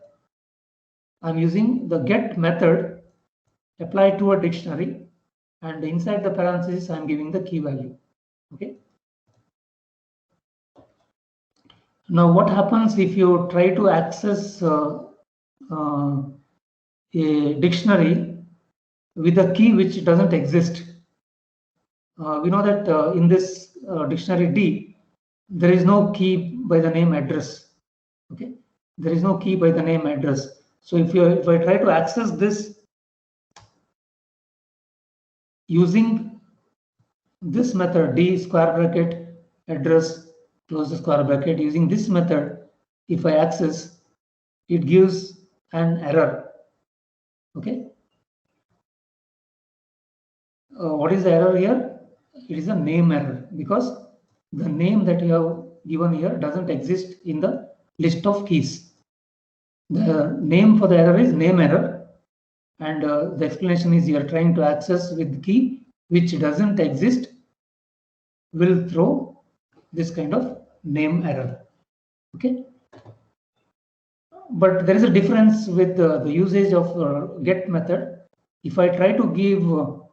I'm using the get method applied to a dictionary, and inside the parenthesis, I'm giving the key value. Okay. Now, what happens if you try to access a dictionary with a key which doesn't exist? We know that in this dictionary D, there is no key by the name address. Okay, there is no key by the name address. So if I try to access this using this method, D square bracket address close the square bracket, using this method, if I access, it gives an error. Okay, what is the error here? it is a name error because the name that you have given here doesn't exist in the list of keys. The name for the error is name error, and the explanation is you are trying to access with key which doesn't exist will throw this kind of name error. Okay, but there is a difference with the usage of get method. If I try to use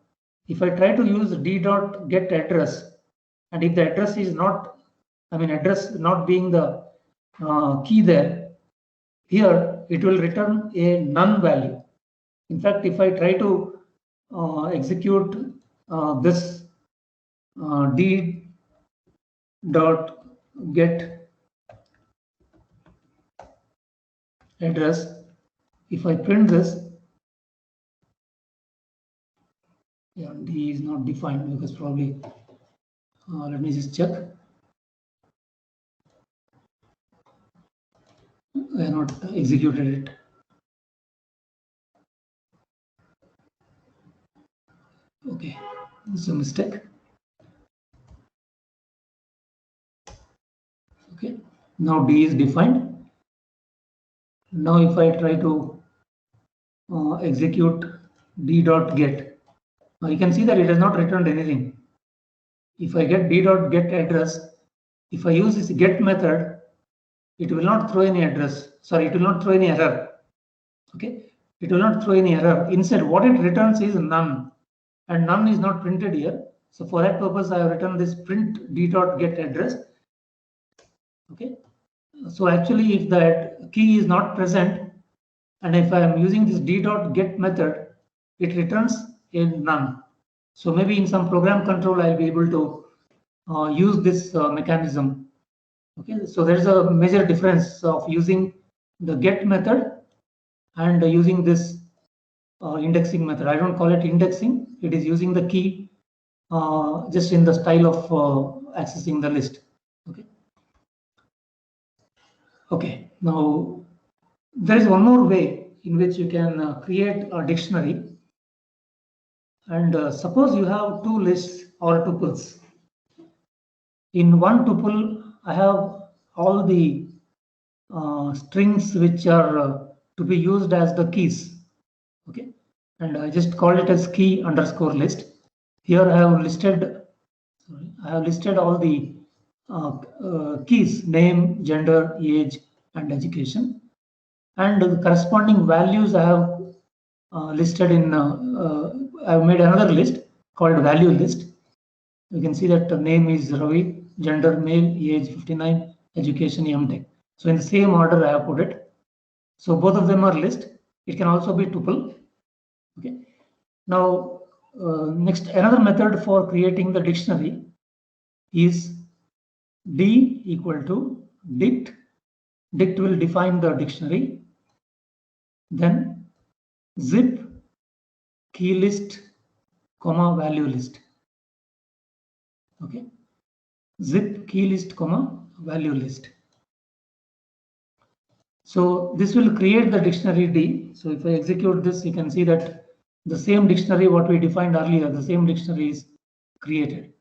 d dot get address, and if the address is not, address not being the key there, here it will return a none value. In fact, if I try to execute this d dot get address, if I print this, yeah, d is not defined because probably let me just check. I have not executed it. Okay, it's a mistake. Okay, now d is defined. Now if I try to execute d dot get, now you can see that it has not returned anything. If I get d dot get address, if I use this get method, it will not throw any address. Sorry, it will not throw any error. Okay, it will not throw any error. Instead, what it returns is none, and none is not printed here. So for that purpose, I have written this print d dot get address. Okay, so actually, if that key is not present, and if I am using this d dot get method, it returns a none. So maybe in some program control, I'll be able to use this mechanism. Okay, so there's a major difference of using the get method and using this indexing method. I don't call it indexing. It is using the key just in the style of accessing the list. Okay. Okay. Now there is one more way in which you can create a dictionary. And suppose you have two lists or tuples. In one tuple, I have all the strings which are to be used as the keys. Okay, and I just call it as key underscore list. Here I have listed. Sorry, I have listed all the keys: name, gender, age, and education, and the corresponding values I have listed in. I have made another list called value list. You can see that the name is Ravi, gender male, age 59, education MTech. So in the same order I have put it. So both of them are list. It can also be tuple. Okay. Now next, another method for creating the dictionary is d equal to dict. Dict will define the dictionary. Then zip key list comma value list. Okay, zip key list comma value list. So this will create the dictionary D. So if I execute this, you can see that the same dictionary what we defined earlier, the same dictionary is created.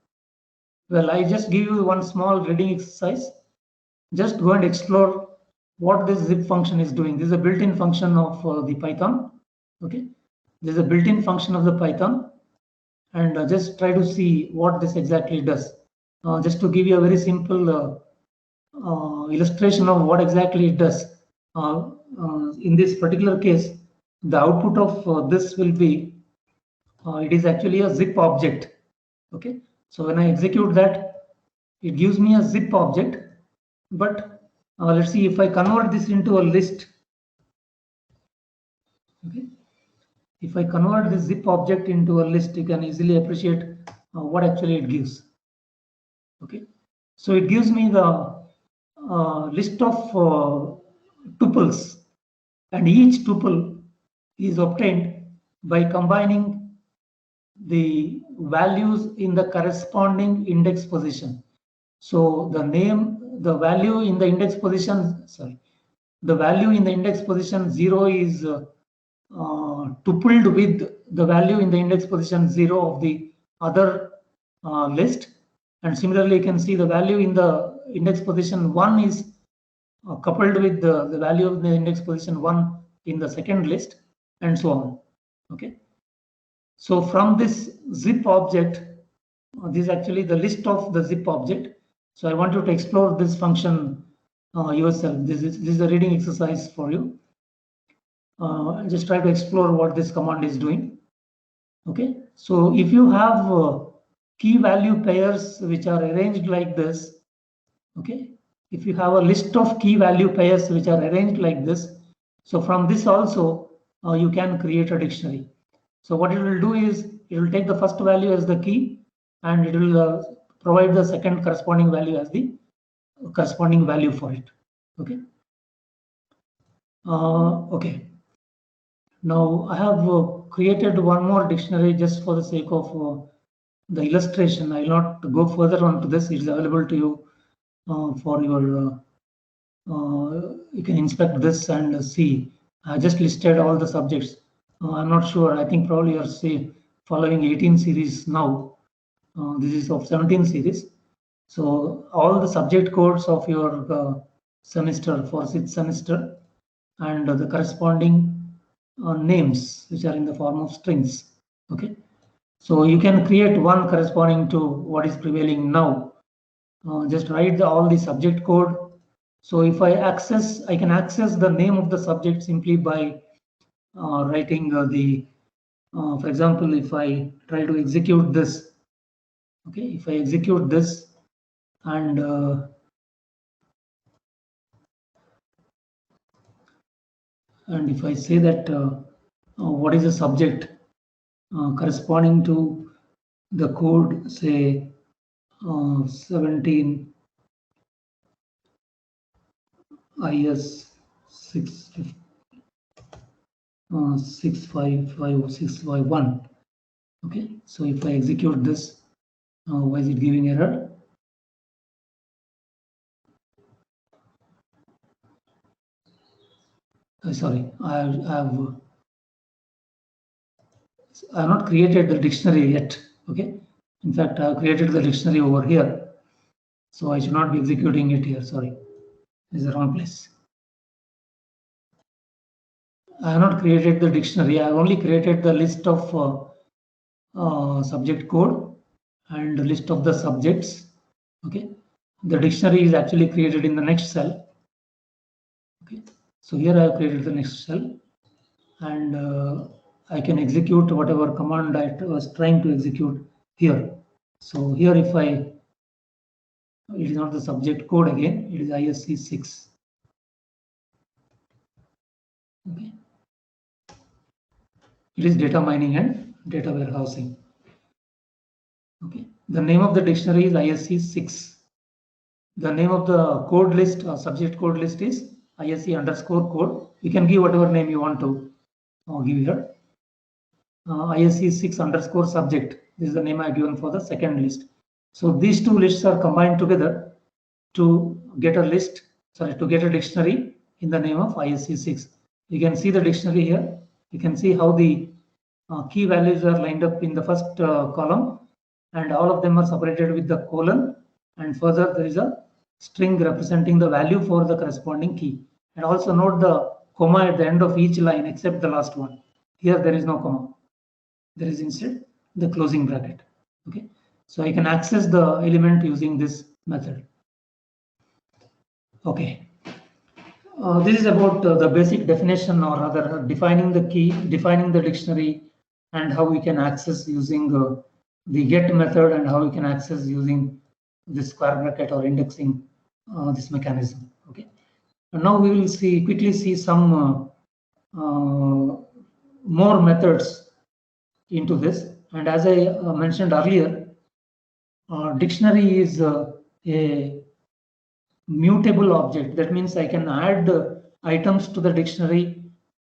Well, I just give you one small reading exercise. Just go and explore what this zip function is doing. This is a built-in function of the Python. Okay, this is a built-in function of the Python, and just try to see what this exactly does. Just to give you a very simple illustration of what exactly it does. In this particular case, the output of this will be, it is actually a zip object. Okay, so when I execute that, it gives me a zip object. But let's see if I convert this into a list. Okay, if I convert this zip object into a list, you can easily appreciate what actually it gives. Okay, so it gives me the list of tuples, and each tuple is obtained by combining the values in the corresponding index position. So the name, the value in the index position, the value in the index position 0 is tupled with the value in the index position 0 of the other list. And similarly, you can see the value in the index position 1 is coupled with the value of the index position 1 in the second list, and so on. Okay. So from this zip object, this is actually the list of the zip object. So I want you to explore this function yourself. This is a reading exercise for you. Just try to explore what this command is doing. Okay. So if you have key value pairs which are arranged like this, okay, if you have a list of key value pairs which are arranged like this, so from this also you can create a dictionary. So what it will do is it will take the first value as the key, and it will provide the second corresponding value as the corresponding value for it. Okay. Okay. Now I have created one more dictionary just for the sake of the illustration. I will not go further on to this. It is available to you for your. You can inspect this and see. I just listed all the subjects. I'm not sure. I think probably you're following 18 series now. This is of 17 series. So all the subject codes of your semester for 6th semester and the corresponding names which are in the form of strings. Okay. So you can create one corresponding to what is prevailing now. Just write all the subject code. So if I can access the name of the subject simply by writing for example, if I try to execute this, okay, if I execute this and if I say that what is the subject corresponding to the code, say 17 IS 655651. Okay, so if I execute this, why is it giving error? Sorry, I have not created the dictionary yet. Okay, in fact, I have created the dictionary over here, so I should not be executing it here. Sorry, this is the wrong place. I have not created the dictionary. I have only created the list of subject code and the list of the subjects. Okay, the dictionary is actually created in the next cell. Okay, so here I have created the next cell, and I can execute whatever command I was trying to execute here. So here, if it is not the subject code again, it is ISC 6. Okay, it is data mining and data warehousing. Okay, the name of the dictionary is ISC 6. The name of the code list or subject code list is ISC_code. You can give whatever name you want to give here. ISC 6_subject. This is the name I have given for the second list. So these two lists are combined together to get a list, to get a dictionary in the name of ISC 6. You can see the dictionary here. You can see how the key values are lined up in the first column, and all of them are separated with the colon, and further there is a string representing the value for the corresponding key. And also note the comma at the end of each line except the last one. Here there is no comma. There is instead the closing bracket. Okay, so I can access the element using this method. Okay, this is about the basic definition, or rather defining the key, defining the dictionary, and how we can access using the get method, and how we can access using this square bracket or indexing this mechanism. Okay, and now we will quickly see some more methods into this. And as I mentioned earlier, dictionary is a mutable object. That means I can add items to the dictionary,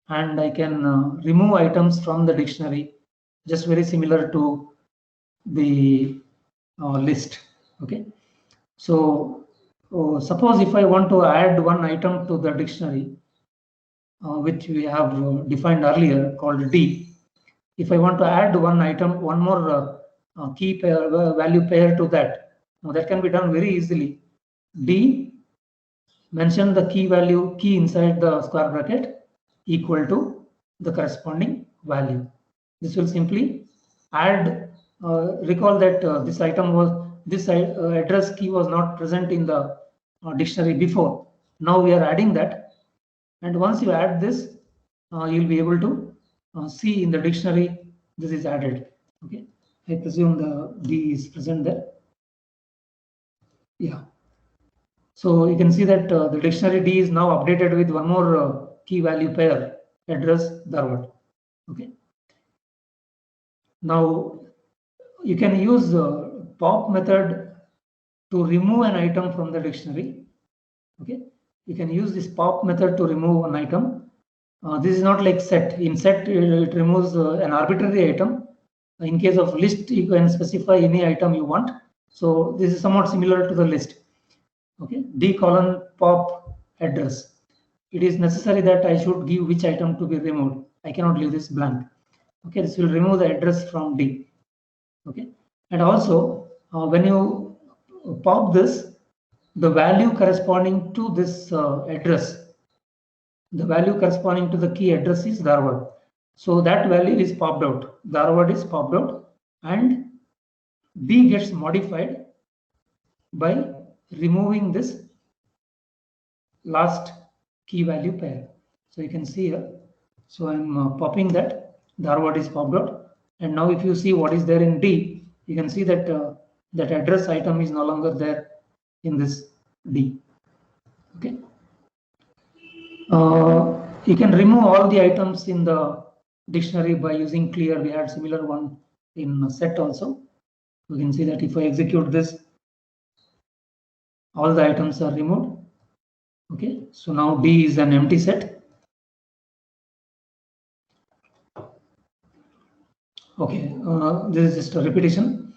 and I can remove items from the dictionary, just very similar to the list. Okay, so suppose if I want to add one item to the dictionary, which we have defined earlier, called D. If I want to add one item, one more key pair, value pair to that. Now that can be done very easily. D, mention the key inside the square bracket equal to the corresponding value. This will simply add, recall that this address key was not present in the dictionary before. Now we are adding that, and once you add this, you'll be able to see in the dictionary this is added. Okay, I presume the D is present there. Yeah. So you can see that the dictionary D is now updated with one more key value pair, address Dharwad. Okay. Now you can use the pop method to remove an item from the dictionary. Okay, you can use this pop method to remove an item. This is not like set. In set, it removes an arbitrary item. In case of list, you can specify any item you want. So this is somewhat similar to the list. Okay, D colon pop address. It is necessary that I should give which item to be removed. I cannot leave this blank. Okay, this will remove the address from D. Okay, and also when you pop this, the value corresponding to this address, the value corresponding to the key address is Dharwad. So that value is popped out. Dharwad is popped out, and D gets modified by removing this last key value pair. So you can see here. So I'm popping that. Dharwad is popped out, and now if you see what is there in D, you can see that that address item is no longer there in this D. Okay. You can remove all the items in the dictionary by using clear. We had similar one in set also. You can see that if I execute this, all the items are removed. Okay, so now D is an empty set. Okay, this is just a repetition.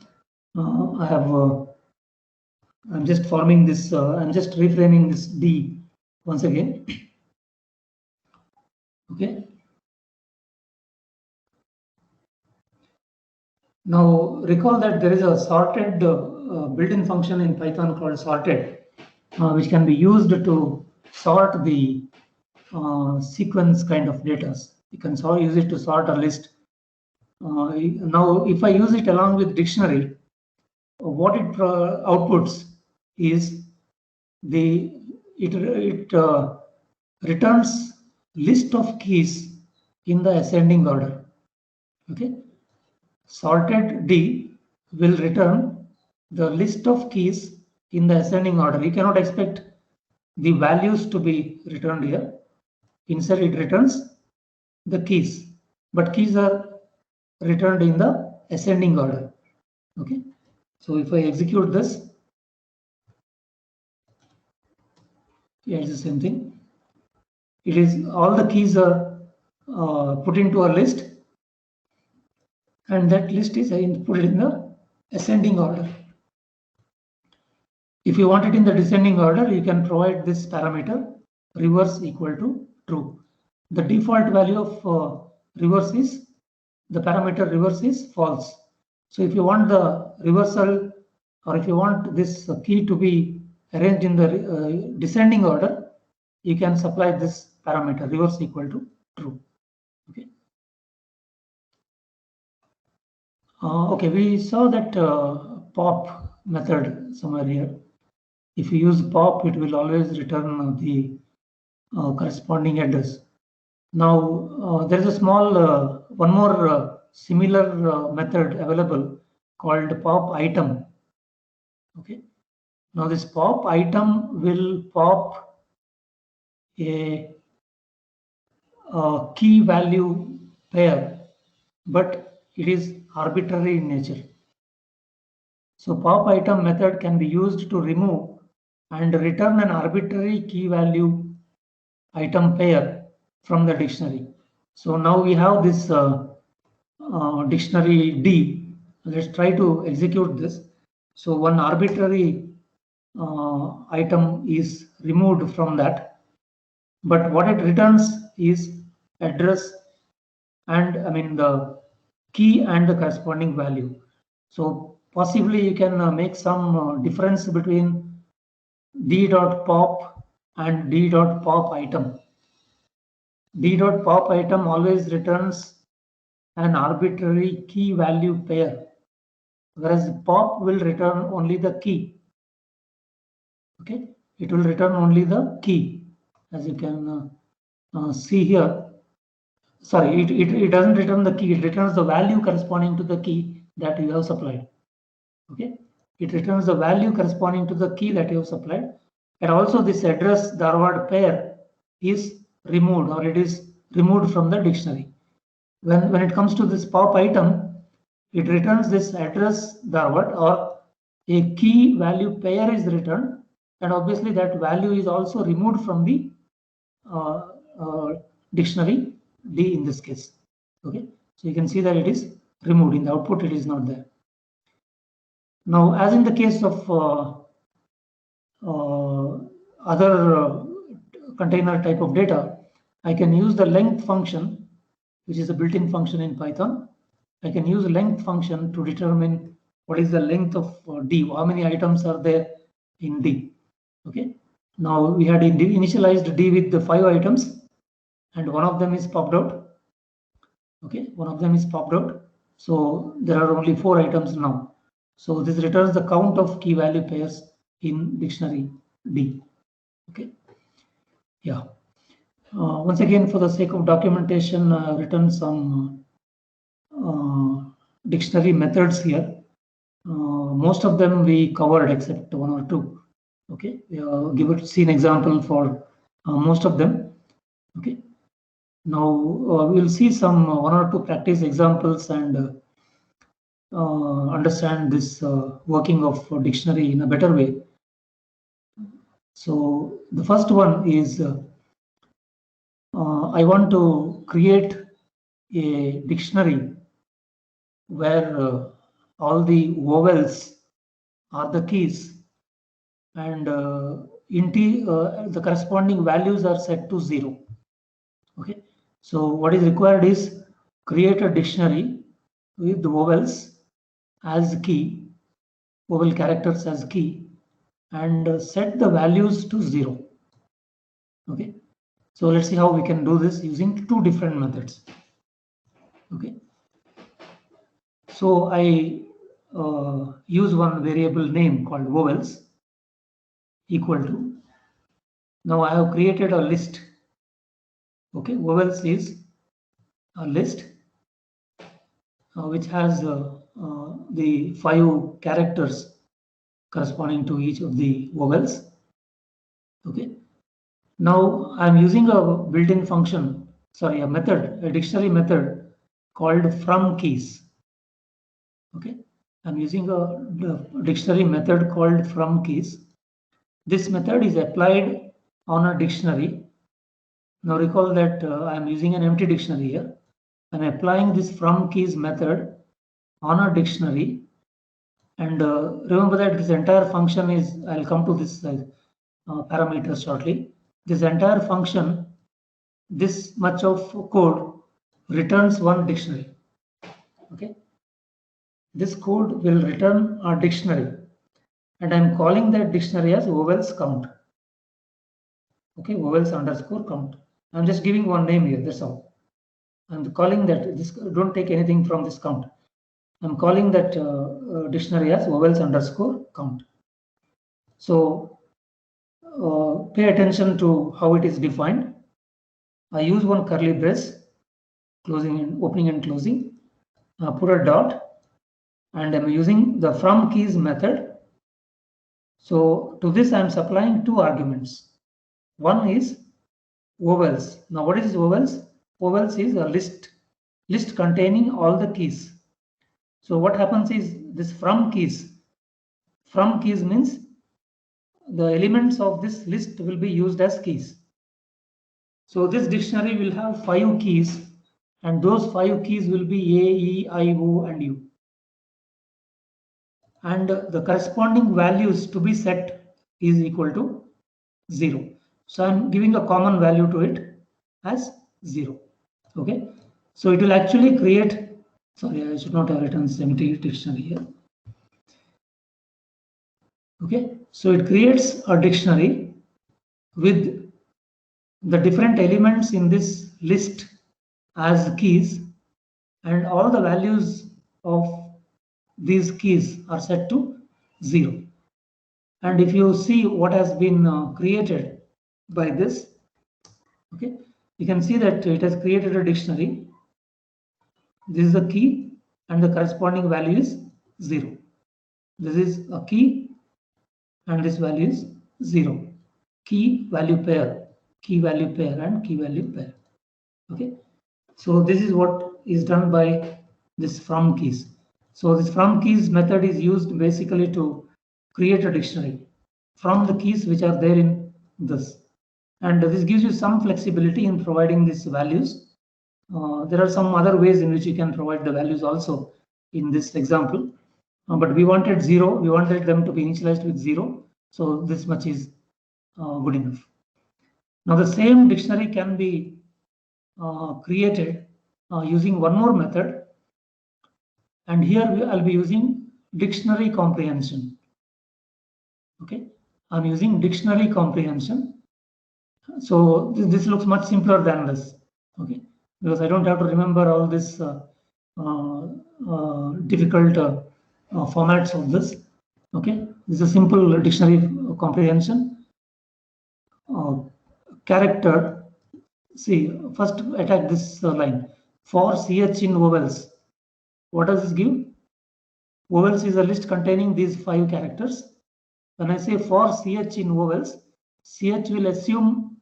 I'm just forming this, I'm just reframing this D once again. Okay. Now recall that there is a sorted built-in function in Python called sorted, which can be used to sort the sequence kind of data. You can use it to sort a list. Now, if I use it along with dictionary, what it outputs is it returns list of keys in the ascending order. Okay, sorted D will return the list of keys in the ascending order. You cannot expect the values to be returned here. Instead, it returns the keys, but keys are returned in the ascending order. Okay, so if I execute this, yeah, it's the same thing. It is all the keys are put into a list, and that list is put in the ascending order. If you want it in the descending order, you can provide this parameter reverse equal to true. The default value of reverse is, the parameter reverse is false. So if you want the reversal, or if you want this key to be arranged in the descending order, you can supply this parameter reverse equal to true. Okay. Okay, we saw that pop method somewhere here. If you use pop, it will always return the corresponding address. Now there is a small one more similar method available called pop item. Okay. Now this pop item will pop a key value pair, but it is arbitrary in nature. So pop item method can be used to remove and return an arbitrary key value item pair from the dictionary. So now we have this dictionary D. Let's try to execute this. So one arbitrary item is removed from that, but what it returns is address and the key and the corresponding value. So possibly you can make some difference between d.pop and d.pop item. D.pop item always returns an arbitrary key value pair, whereas pop will return only the key. Okay, it will return only the key, as you can see here. Sorry, it doesn't return the key, it returns the value corresponding to the key that you have supplied. Okay, it returns the value corresponding to the key that you have supplied. And also this address Dharwad pair is removed, or it is removed from the dictionary. When it comes to this pop item, it returns this address Dharwad, or a key value pair is returned, and obviously that value is also removed from the dictionary D in this case. Okay, so you can see that it is removed in the output, it is not there. Now, as in the case of other container type of data, I can use the length function, which is a built-in function in Python. I can use length function to determine what is the length of D, how many items are there in D. Okay, now we had initialized D with the 5 items, and one of them is popped out. Okay, one of them is popped out. So there are only 4 items now. So this returns the count of key value pairs in dictionary D. Okay, yeah. Once again, for the sake of documentation, I've written some dictionary methods here. Most of them we covered except 1 or 2. Okay, see an example for most of them. Okay, now we'll see some 1 or 2 practice examples and understand this working of dictionary in a better way. So the first one is I want to create a dictionary where all the vowels are the keys, and the corresponding values are set to 0. Okay, so what is required is create a dictionary with the vowels as key, vowel characters as key, and set the values to 0. Okay, so let's see how we can do this using 2 different methods. Okay, so I use one variable name called vowels equal to. Now I have created a list. Okay, vowels is a list which has the 5 characters corresponding to each of the vowels. Okay, now I'm using a built-in function, sorry, a method, a dictionary method called from keys. Okay, I'm using a dictionary method called from keys. This method is applied on a dictionary. Now recall that I'm using an empty dictionary here. I'm applying this from keys method on a dictionary, and remember that this entire function is, I'll come to this parameters shortly. This entire function, this much of code returns one dictionary. Okay, this code will return a dictionary, and I'm calling that dictionary as vowels count. Okay, vowels underscore count. I'm just giving one name here, that's all. I'm calling that, this, don't take anything from this count. I'm calling that dictionary as vowels underscore count. So pay attention to how it is defined. I use one curly brace, closing and opening and closing, put a dot, and I'm using the from keys method. So to this I'm supplying 2 arguments. One is vowels. Now what is vowels? Vowels is a list containing all the keys. So what happens is this from keys means the elements of this list will be used as keys. So this dictionary will have 5 keys, and those 5 keys will be A, E, I, O, and U. And the corresponding values to be set is equal to 0. So I'm giving a common value to it as 0. Okay, so it will actually create, sorry, I should not have written this empty dictionary here. Okay, so it creates a dictionary with the different elements in this list as keys, and all the values of these keys are set to 0. And if you see what has been created by this, okay, you can see that it has created a dictionary. This is the key and the corresponding value is 0. This is a key and this value is 0. Key value pair, key value pair and key value pair. Okay, so this is what is done by this from keys. So this from keys method is used basically to create a dictionary from the keys which are there in this, and this gives you some flexibility in providing these values. There are some other ways in which you can provide the values also in this example, but we wanted 0, we wanted them to be initialized with 0, so this much is good enough. Now the same dictionary can be created using one more method, and here I'll be using dictionary comprehension. Okay, I'm using dictionary comprehension. So this looks much simpler than this. Okay, because I don't have to remember all this difficult formats of this. Okay, this is a simple dictionary comprehension. Character. See, first attack this line. For CH in vowels, what does this give? Vowels is a list containing these 5 characters. When I say for CH in vowels, CH will assume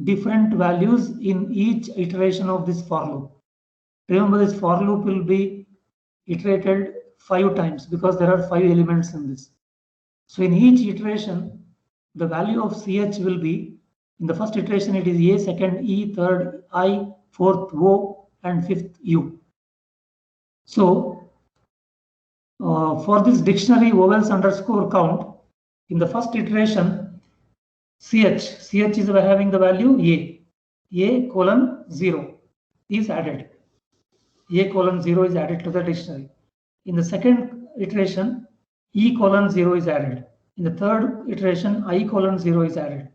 different values in each iteration of this for loop. Remember, this for loop will be iterated 5 times because there are 5 elements in this. So in each iteration, the value of CH will be, in the first iteration it is A, second E, third I, fourth O, and fifth U. So for this dictionary vowels underscore count, in the first iteration, CH is having the value A colon 0 is added. A colon 0 is added to the dictionary. In the second iteration, E colon 0 is added. In the third iteration, I colon 0 is added.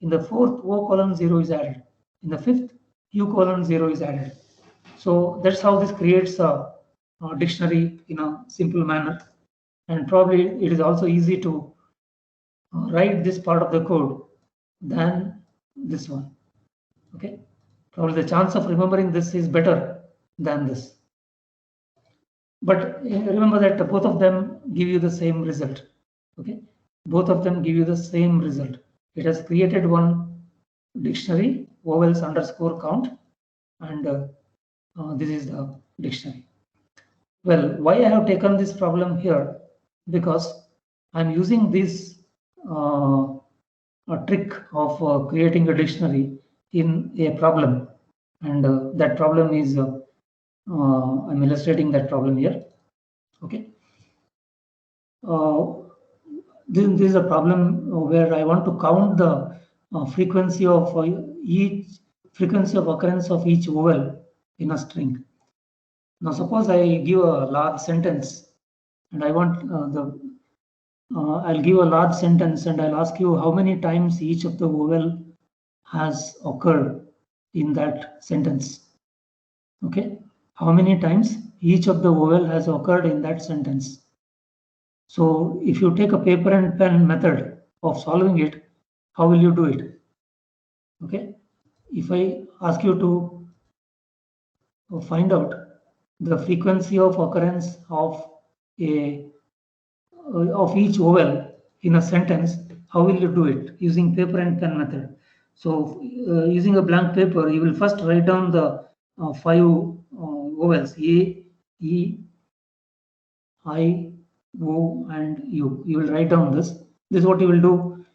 In the fourth, O colon 0 is added. In the fifth, U colon 0 is added. So that's how this creates a dictionary in a simple manner. And probably it is also easy to write this part of the code than this one. Okay, probably the chance of remembering this is better than this. But remember that both of them give you the same result. Okay, both of them give you the same result. It has created one dictionary, vowels underscore count, and this is the dictionary. Well, why I have taken this problem here? Because I'm using this a trick of creating a dictionary in a problem, and that problem is I'm illustrating that problem here. Okay, this is a problem where I want to count the frequency of occurrence of each vowel in a string. Now suppose I give a large sentence and I want I'll give a large sentence and I'll ask you how many times each of the vowel has occurred in that sentence. Okay, how many times each of the vowel has occurred in that sentence. So if you take a paper and pen method of solving it, how will you do it? Okay, if I ask you to find out the frequency of occurrence of each vowel in a sentence, how will you do it? Using paper and pen method. So using a blank paper, you will first write down the 5 vowels A, E, I, O, and U. You will write down this. This is what you will do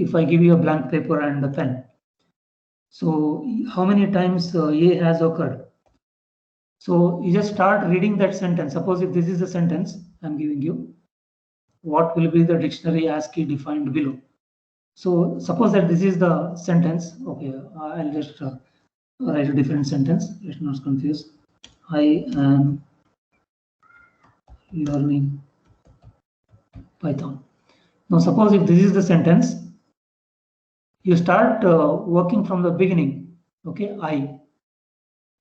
if I give you a blank paper and a pen. So how many times A has occurred? So you just start reading that sentence. Suppose if this is the sentence I'm giving you, what will be the dictionary ASCII defined below? So suppose that this is the sentence. Okay, I'll just write a different sentence. Let's not confuse. I am learning Python. Now suppose if this is the sentence, you start working from the beginning. Okay, I.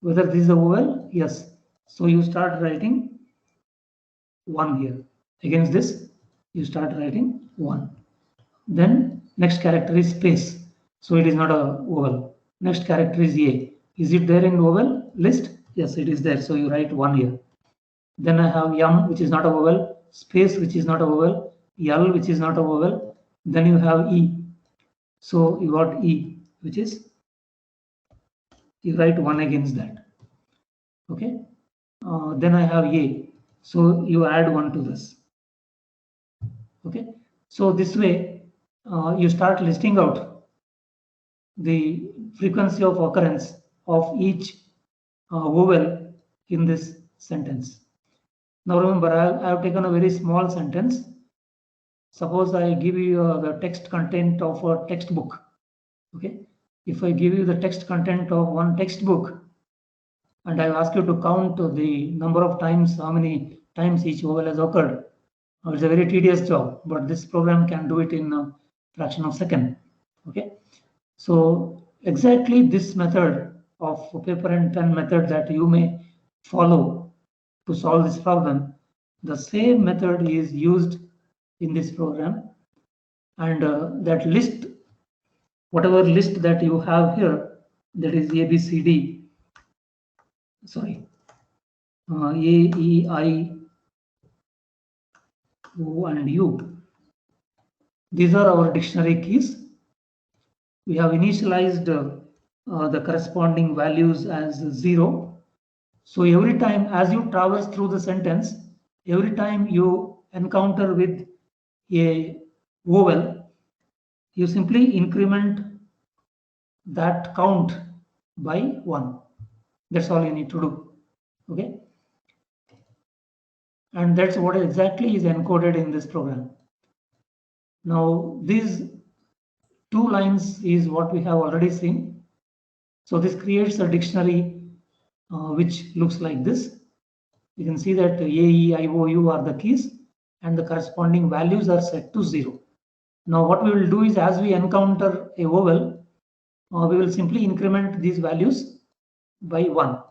Whether this is a vowel, yes. So you start writing 1 here. Against this, you start writing 1. Then next character is space. So it is not a vowel. Next character is A. Is it there in vowel list? Yes, it is there. So you write 1 here. Then I have M, which is not a vowel, space, which is not a vowel, L, which is not a vowel. Then you have E. So you got E, which is, you write 1 against that. Okay. Then I have A. So you add 1 to this. Okay. So this way, you start listing out the frequency of occurrence of each vowel in this sentence. Now remember, I have taken a very small sentence. Suppose I give you the text content of a textbook. Okay. If I give you the text content of one textbook and I ask you to count the number of times, how many times each vowel has occurred, it's a very tedious job, but this program can do it in a fraction of a second. Okay. So exactly this method of paper and pen method that you may follow to solve this problem, the same method is used in this program, and that list, whatever list that you have here, that is A, B, C, D, sorry, A, E, I, O, and U. These are our dictionary keys. We have initialized the corresponding values as 0. So every time as you traverse through the sentence, every time you encounter with a vowel, you simply increment that count by 1. That's all you need to do. Okay. And that's what exactly is encoded in this program. Now these 2 lines is what we have already seen. So this creates a dictionary which looks like this. You can see that A, E, I, O, U are the keys and the corresponding values are set to 0. Now what we will do is, as we encounter a vowel, we will simply increment these values by 1.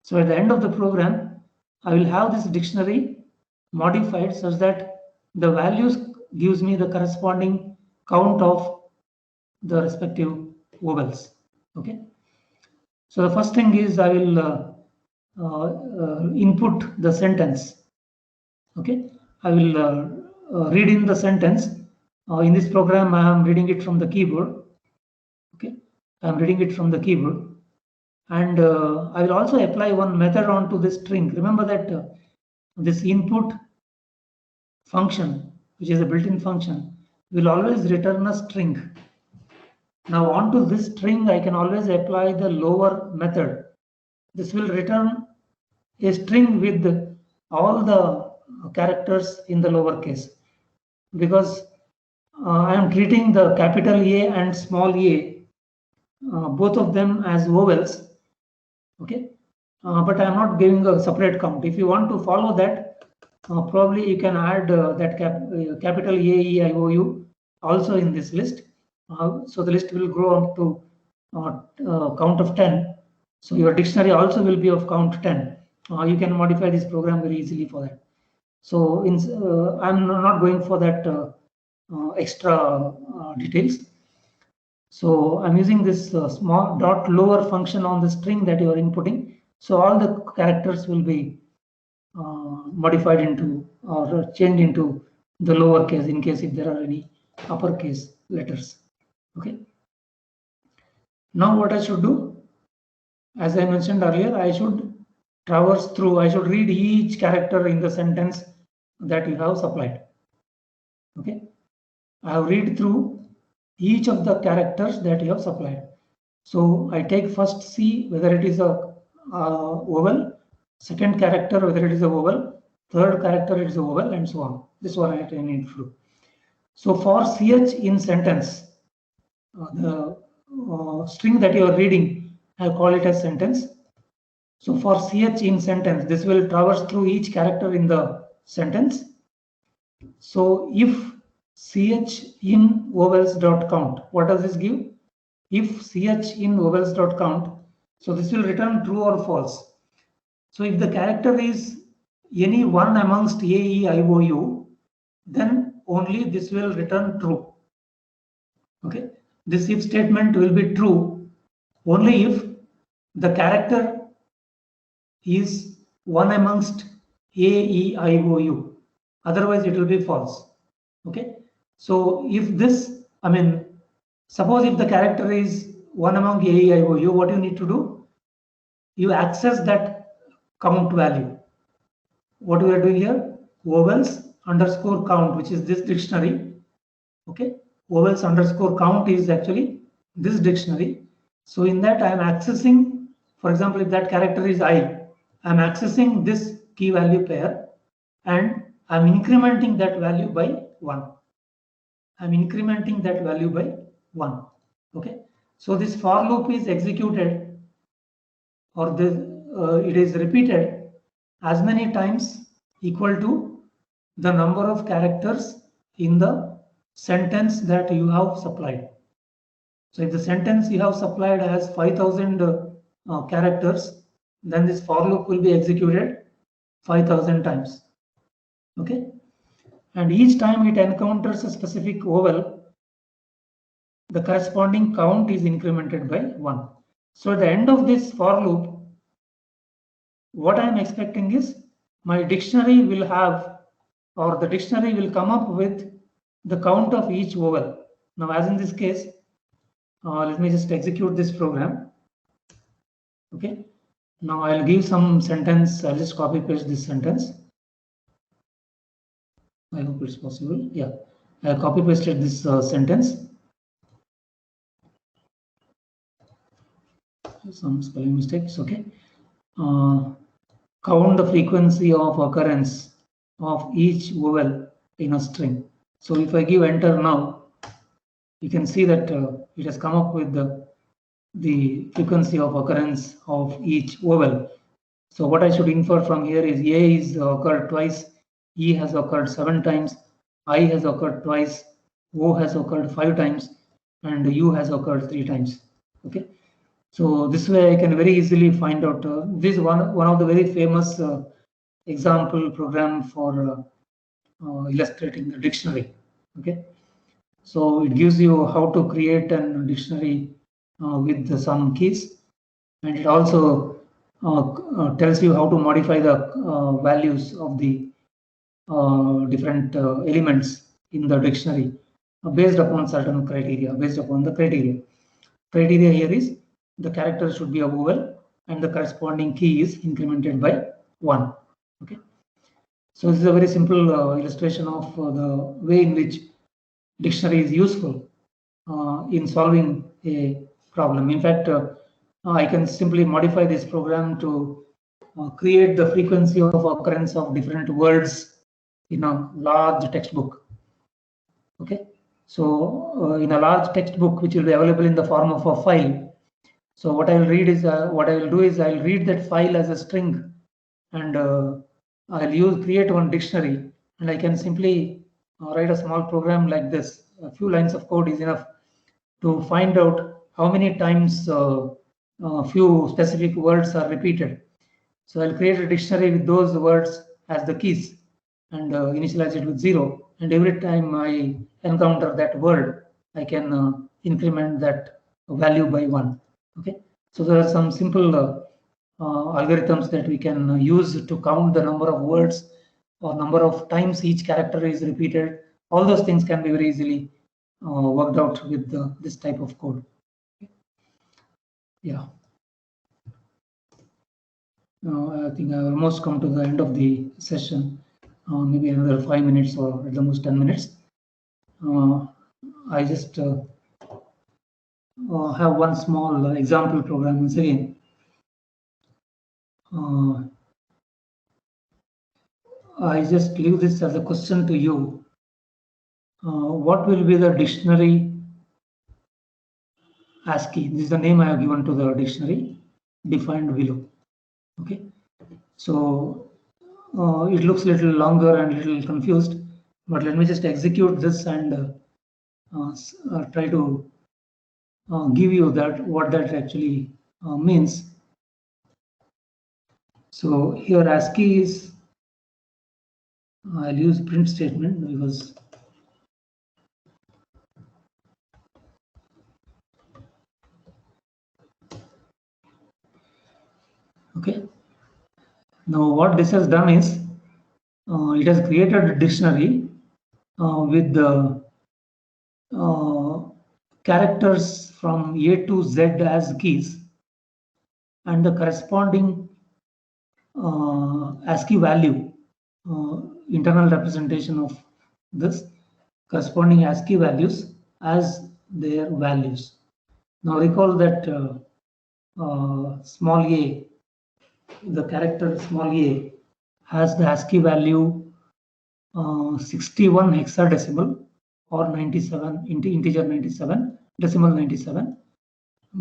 So at the end of the program, I will have this dictionary modified such that the values gives me the corresponding count of the respective vowels. Okay. So the first thing is I will input the sentence. Okay. I will read in the sentence. In this program, I am reading it from the keyboard. Okay. I am reading it from the keyboard. And I will also apply one method onto this string. Remember that this input function, which is a built-in function, will always return a string. Now onto this string, I can always apply the lower method. This will return a string with all the characters in the lowercase, because I am treating the capital A and small a, both of them as vowels. Okay, but I am not giving a separate count. If you want to follow that, probably you can add that capital A, E, I, O, U also in this list. So the list will grow up to count of 10. So your dictionary also will be of count 10. You can modify this program very easily for that. So I'm not going for that extra details. So I'm using this small dot lower function on the string that you are inputting. So all the characters will be modified into or changed into the lower case in case if there are any uppercase letters. Okay. Now what I should do, as I mentioned earlier, I should traverse through, I should read each character in the sentence that you have supplied. Okay. I have read through each of the characters that you have supplied. So I take first C, whether it is a vowel, second character, whether it is a vowel, third character, it is a vowel, and so on. This one I need to do. So for CH in sentence, the string that you are reading, I call it as sentence. So for CH in sentence, this will traverse through each character in the sentence. So if ch in vowels.count, what does this give? If ch in vowels.count, so this will return true or false. So if the character is any one amongst A, E, I, O, U, then only this will return true. Okay, this if statement will be true only if the character is one amongst A, E, I, O, U. Otherwise, it will be false. Okay. So if this, I mean, suppose if the character is one among A, E, I, O, U, what you need to do? You access that count value. What we are doing here? Vowels underscore count, which is this dictionary. Okay. Vowels underscore count is actually this dictionary. So in that I am accessing, for example, if that character is I am accessing this key value pair and I'm incrementing that value by 1. I'm incrementing that value by 1. Okay. So this for loop is executed or this, it is repeated as many times equal to the number of characters in the sentence that you have supplied. So if the sentence you have supplied has 5000 characters, then this for loop will be executed 5000 times. Okay. And each time it encounters a specific vowel, the corresponding count is incremented by 1. So at the end of this for loop, what I am expecting is my dictionary will have, or the dictionary will come up with the count of each vowel. Now, as in this case, let me just execute this program. Okay. Now I'll give some sentence. I'll just copy paste this sentence. I hope it's possible. Yeah, I copy pasted this sentence. Some spelling mistakes. Okay. Count the frequency of occurrence of each vowel in a string. So if I give enter now, you can see that it has come up with the frequency of occurrence of each vowel. So what I should infer from here is A is occurred twice, E has occurred 7 times, I has occurred twice, O has occurred 5 times, and U has occurred 3 times. Okay. So this way I can very easily find out. This is one of the very famous example program for illustrating the dictionary. Okay. So it gives you how to create a dictionary with some keys, and it also tells you how to modify the values of the different elements in the dictionary based upon certain criteria, based upon the criteria. Criteria here is the character should be a vowel and the corresponding key is incremented by 1. Okay. So this is a very simple illustration of the way in which dictionary is useful in solving a problem. In fact, I can simply modify this program to create the frequency of occurrence of different words in a large textbook. Okay. So in a large textbook, which will be available in the form of a file. So what I will read is what I will do is I will read that file as a string, and I'll create one dictionary, and I can simply write a small program like this. A few lines of code is enough to find out how many times few specific words are repeated. So I'll create a dictionary with those words as the keys and initialize it with 0. And every time I encounter that word, I can increment that value by 1. Okay. So there are some simple algorithms that we can use to count the number of words or number of times each character is repeated. All those things can be very easily worked out with this type of code. Yeah. I think I almost come to the end of the session. Maybe another 5 minutes or at the most 10 minutes. I just have one small example program once again. I just leave this as a question to you. What will be the dictionary ASCII? This is the name I have given to the dictionary defined below. Okay. So it looks a little longer and a little confused. But let me just execute this and try to give you that what that actually means. So here ASCII is, I'll use print statement because okay. Now what this has done is it has created a dictionary with the characters from A to Z as keys and the corresponding ASCII value, internal representation of this corresponding ASCII values as their values. Now recall that small a, the character small a has the ASCII value 61 hexadecimal or 97 integer 97 decimal 97.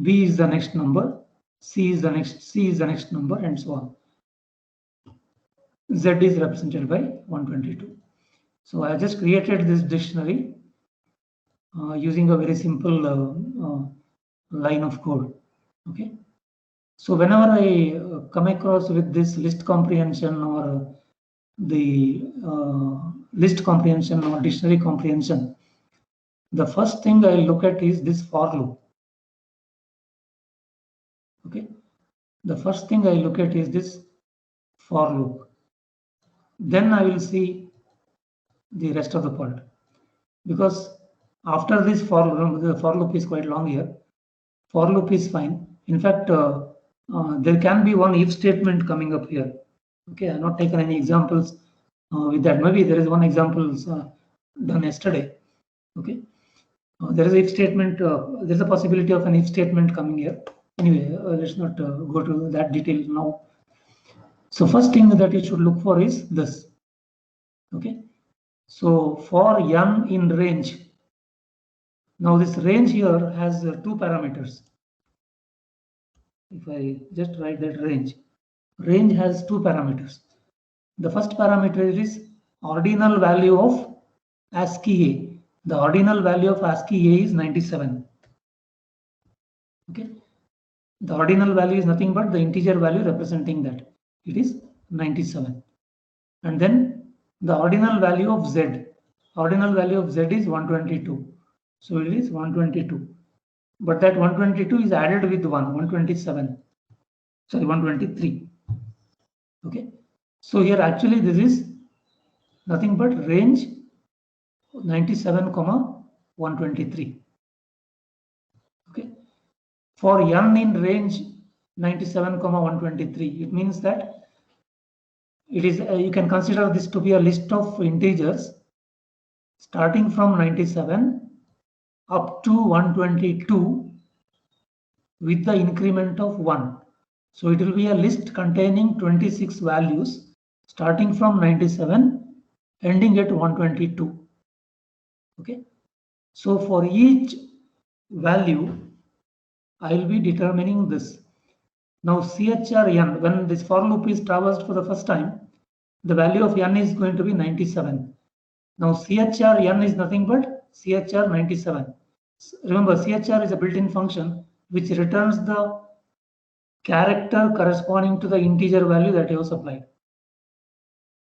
B is the next number, C is the next number, and so on. Z is represented by 122. So I just created this dictionary using a very simple line of code. Okay. So whenever I come across with this list comprehension or the list comprehension or dictionary comprehension, the first thing I look at is this for loop. Okay. The first thing I look at is this for loop. Then I will see the rest of the part, because after this for loop, the for loop is quite long here. For loop is fine. In fact, there can be one if statement coming up here. Okay, I have not taken any examples with that. Maybe there is one example done yesterday. Okay, there is if statement. There is a possibility of an if statement coming here. Anyway, let's not go to that detail now. So first thing that you should look for is this. Okay, so for n in range. Now this range here has two parameters. If I just write that range has two parameters. The first parameter is ordinal value of ASCII A. The ordinal value of ASCII A is 97. Okay, the ordinal value is nothing but the integer value representing that. It is 97. And then the ordinal value of Z. Ordinal value of Z is 122. So it is 122. But that 122 is added with 127. Sorry, 123. Okay. So here actually this is nothing but range 97, 123. Okay. For n in range 97, 123, it means that it is you can consider this to be a list of integers starting from 97 up to 122 with the increment of 1. So it will be a list containing 26 values starting from 97 ending at 122. Okay. So for each value I will be determining this. Now CHR(n), when this for loop is traversed for the first time, the value of n is going to be 97. Now CHR(n) is nothing but CHR 97. Remember, CHR is a built-in function which returns the character corresponding to the integer value that you have supplied.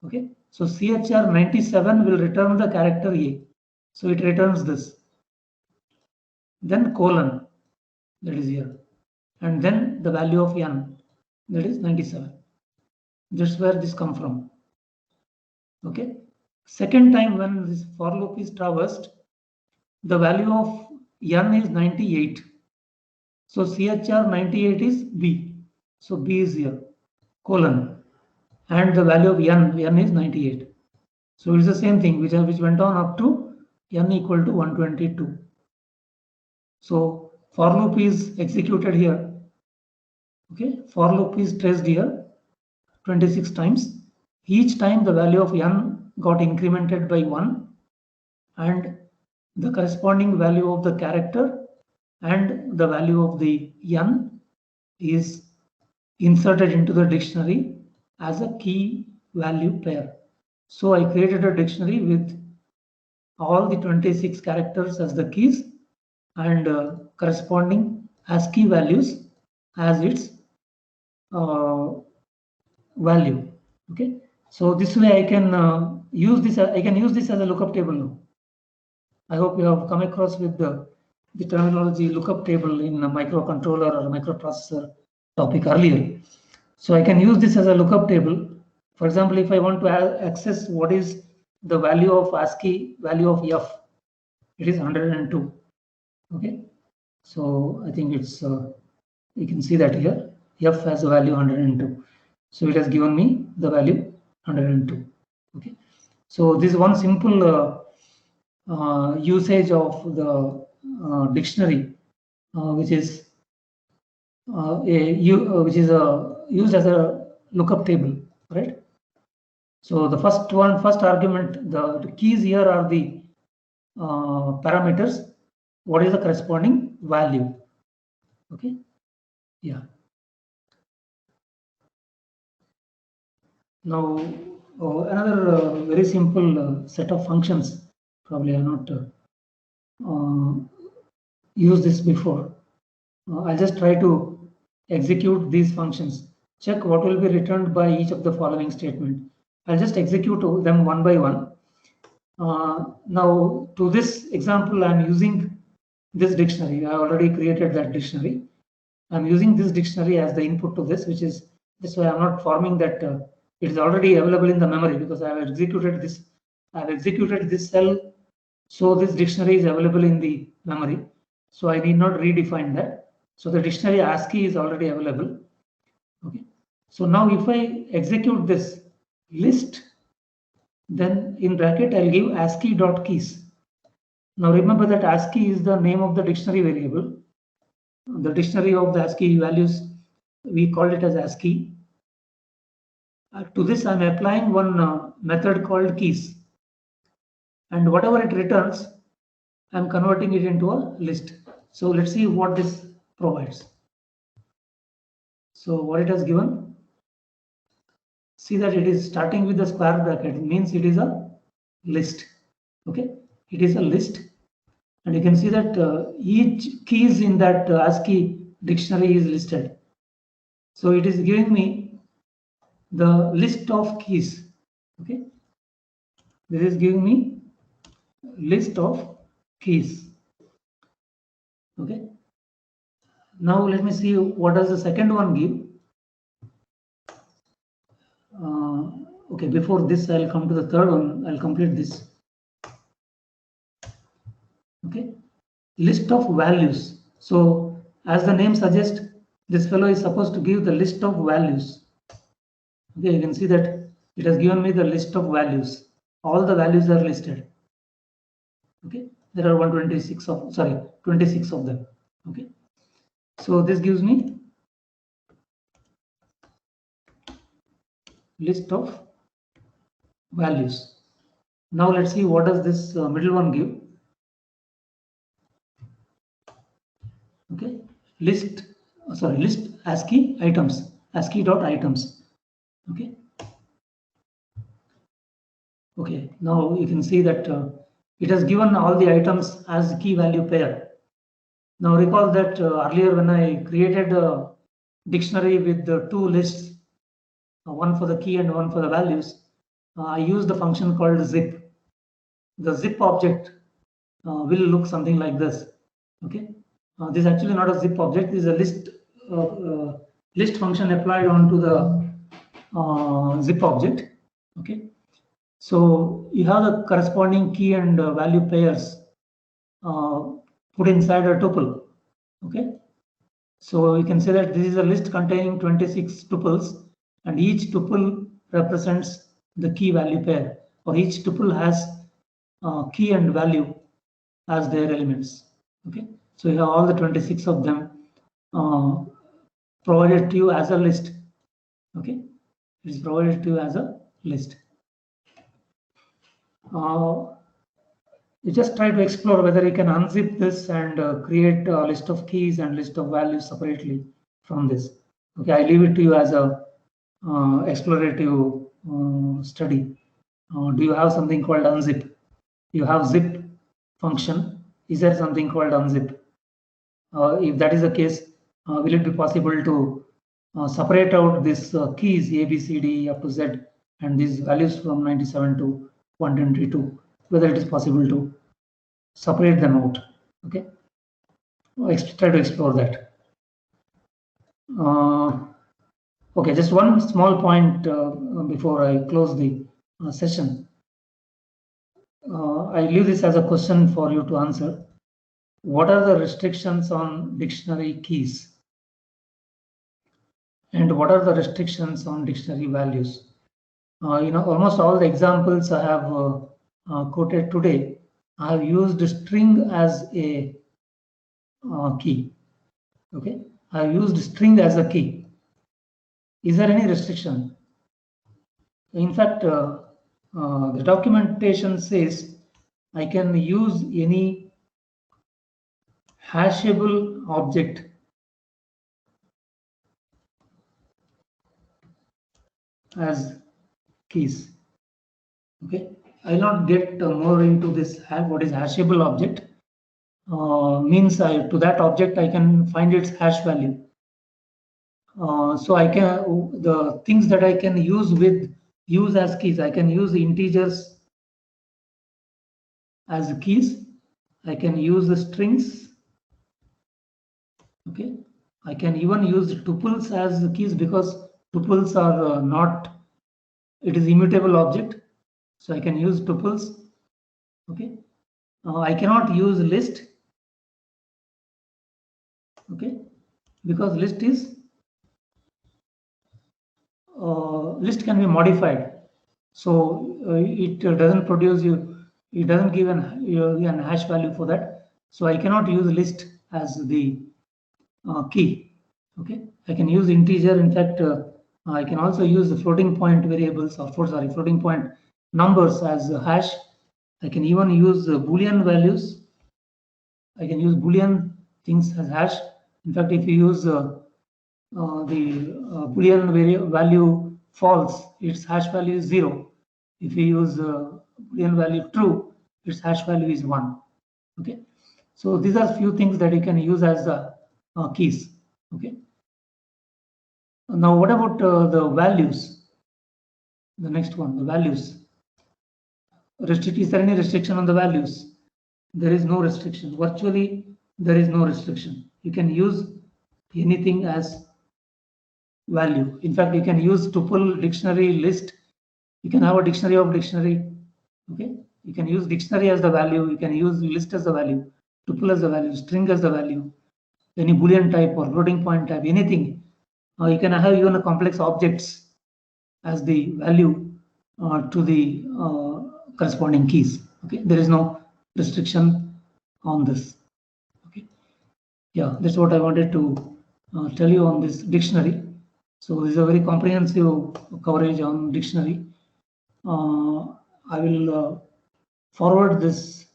Okay, so CHR 97 will return the character A. So it returns this. Then colon, that is here. And then the value of n, that is 97. That's where this comes from. Okay. Second time when this for loop is traversed, the value of n is 98. So CHR 98 is B. So B is here, colon. And the value of n is 98. So it's the same thing which went on up to n equal to 122. So for loop is executed here. Okay, for loop is traced here 26 times. Each time the value of n got incremented by 1 and the corresponding value of the character and the value of the n is inserted into the dictionary as a key value pair. So I created a dictionary with all the 26 characters as the keys and corresponding ASCII values as its value. Okay, so this way I can use this. I can use this as a lookup table now. I hope you have come across with the terminology lookup table in a microcontroller or a microprocessor topic earlier. So I can use this as a lookup table. For example, if I want to access what is the value of ASCII value of F, it is 102. Okay, so I think it's you can see that here F has a value 102. So it has given me the value 102. Okay, so this is one simple usage of the dictionary, which is used as a lookup table, right? So the first argument, the keys here are the parameters. What is the corresponding value? Okay, yeah. Now another very simple set of functions. Probably I have not used this before. I'll just try to execute these functions. Check what will be returned by each of the following statement. I'll just execute them one by one. Now, to this example, I'm using this dictionary. I already created that dictionary. I'm using this dictionary as the input to this, which is this way. I'm not forming that it is already available in the memory because I have executed this. I have executed this cell, so this dictionary is available in the memory. So I need not redefine that. So the dictionary ASCII is already available. Okay. So now if I execute this list, then in bracket I'll give ASCII.keys. Now remember that ASCII is the name of the dictionary variable. The dictionary of the ASCII values, we call it as ASCII. To this I'm applying one method called keys. And whatever it returns, I'm converting it into a list. So let's see what this provides. So what it has given, see that it is starting with the square bracket. It means it is a list. Okay, it is a list, and you can see that each keys in that ASCII dictionary is listed. So it is giving me the list of keys. Okay, this is giving me list of keys. Okay, now let me see what does the second one give. Okay, before this I'll come to the third one. I'll complete this. Okay, list of values. So as the name suggests, this fellow is supposed to give the list of values. Okay, you can see that it has given me the list of values. All the values are listed. Okay, there are 26 of them. Okay, so this gives me list of values. Now let's see what does this middle one give. Okay, list ASCII items, ASCII.items. Okay. Okay, now you can see that it has given all the items as key value pair. Now recall that earlier when I created a dictionary with the two lists, one for the key and one for the values, I used the function called zip. The zip object will look something like this. Okay, this is actually not a zip object. This is a list function applied onto the zip object. Okay, so you have the corresponding key and value pairs put inside a tuple. Okay, so you can say that this is a list containing 26 tuples, and each tuple represents the key value pair, or each tuple has key and value as their elements. Okay, so you have all the 26 of them provided to you as a list. Okay, it is provided to you as a list. You just try to explore whether you can unzip this and create a list of keys and list of values separately from this. Okay, I leave it to you as a explorative study. Do you have something called unzip? you have zip function. Is there something called unzip? If that is the case, will it be possible to separate out this keys A, B, C, D up to Z and these values from 97 to 122, whether it is possible to separate them out? Okay, try to explore that. Okay, just one small point before I close the session. I leave this as a question for you to answer. What are the restrictions on dictionary keys? And what are the restrictions on dictionary values? Almost all the examples I have quoted today, I have used string as a key. Okay, I have used string as a key. Is there any restriction? In fact, the documentation says I can use any hashable object as keys. Okay, I will not get more into this. What is hashable object? Means to that object I can find its hash value. So I can the things that I can use as keys. I can use integers as keys. I can use the strings. Okay, I can even use tuples as keys because tuples are not. It is immutable object, so I can use tuples. Okay, I cannot use list. Okay, because list is list can be modified, so it doesn't produce you. It doesn't give an hash value for that. So I cannot use list as the key. Okay, I can use integer. In fact, I can also use the floating point variables or floating point numbers as a hash. I can even use Boolean values. I can use Boolean things as hash. In fact, if you use the Boolean value false, its hash value is 0. If you use Boolean value true, its hash value is 1. Okay, so these are few things that you can use as keys. Okay. Now, what about the values? The next one, the values. Is there any restriction on the values? There is no restriction. Virtually, there is no restriction. You can use anything as value. In fact, you can use tuple, dictionary, list. You can have a dictionary of dictionary. Okay, you can use dictionary as the value. You can use list as the value, tuple as the value, string as the value, any Boolean type or floating point type, anything. You can have even a complex objects as the value to the corresponding keys. Okay, there is no restriction on this. Okay, yeah, that's what I wanted to tell you on this dictionary. So this is a very comprehensive coverage on dictionary. I will forward this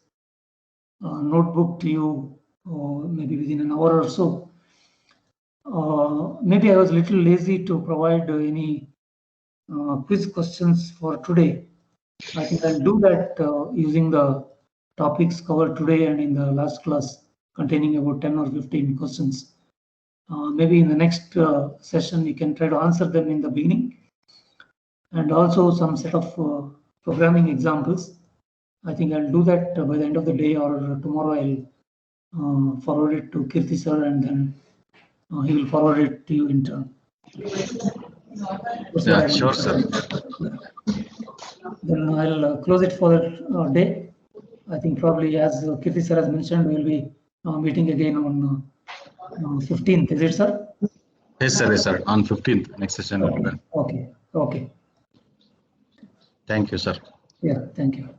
notebook to you maybe within an hour or so. Maybe I was a little lazy to provide any quiz questions for today. I think I'll do that using the topics covered today and in the last class containing about 10 or 15 questions. Maybe in the next session, you can try to answer them in the beginning, and also some set of programming examples. I think I'll do that by the end of the day, or tomorrow I'll forward it to Kirti sir, and then he will forward it to you in turn. Yeah, sure, sir. Then I'll close it for the day. I think probably, as Kirti sir has mentioned, we'll be meeting again on 15th. Is it, sir? Yes, sir. Yes, sir. On 15th, next session. Okay. Okay. Okay. Thank you, sir. Yeah. Thank you.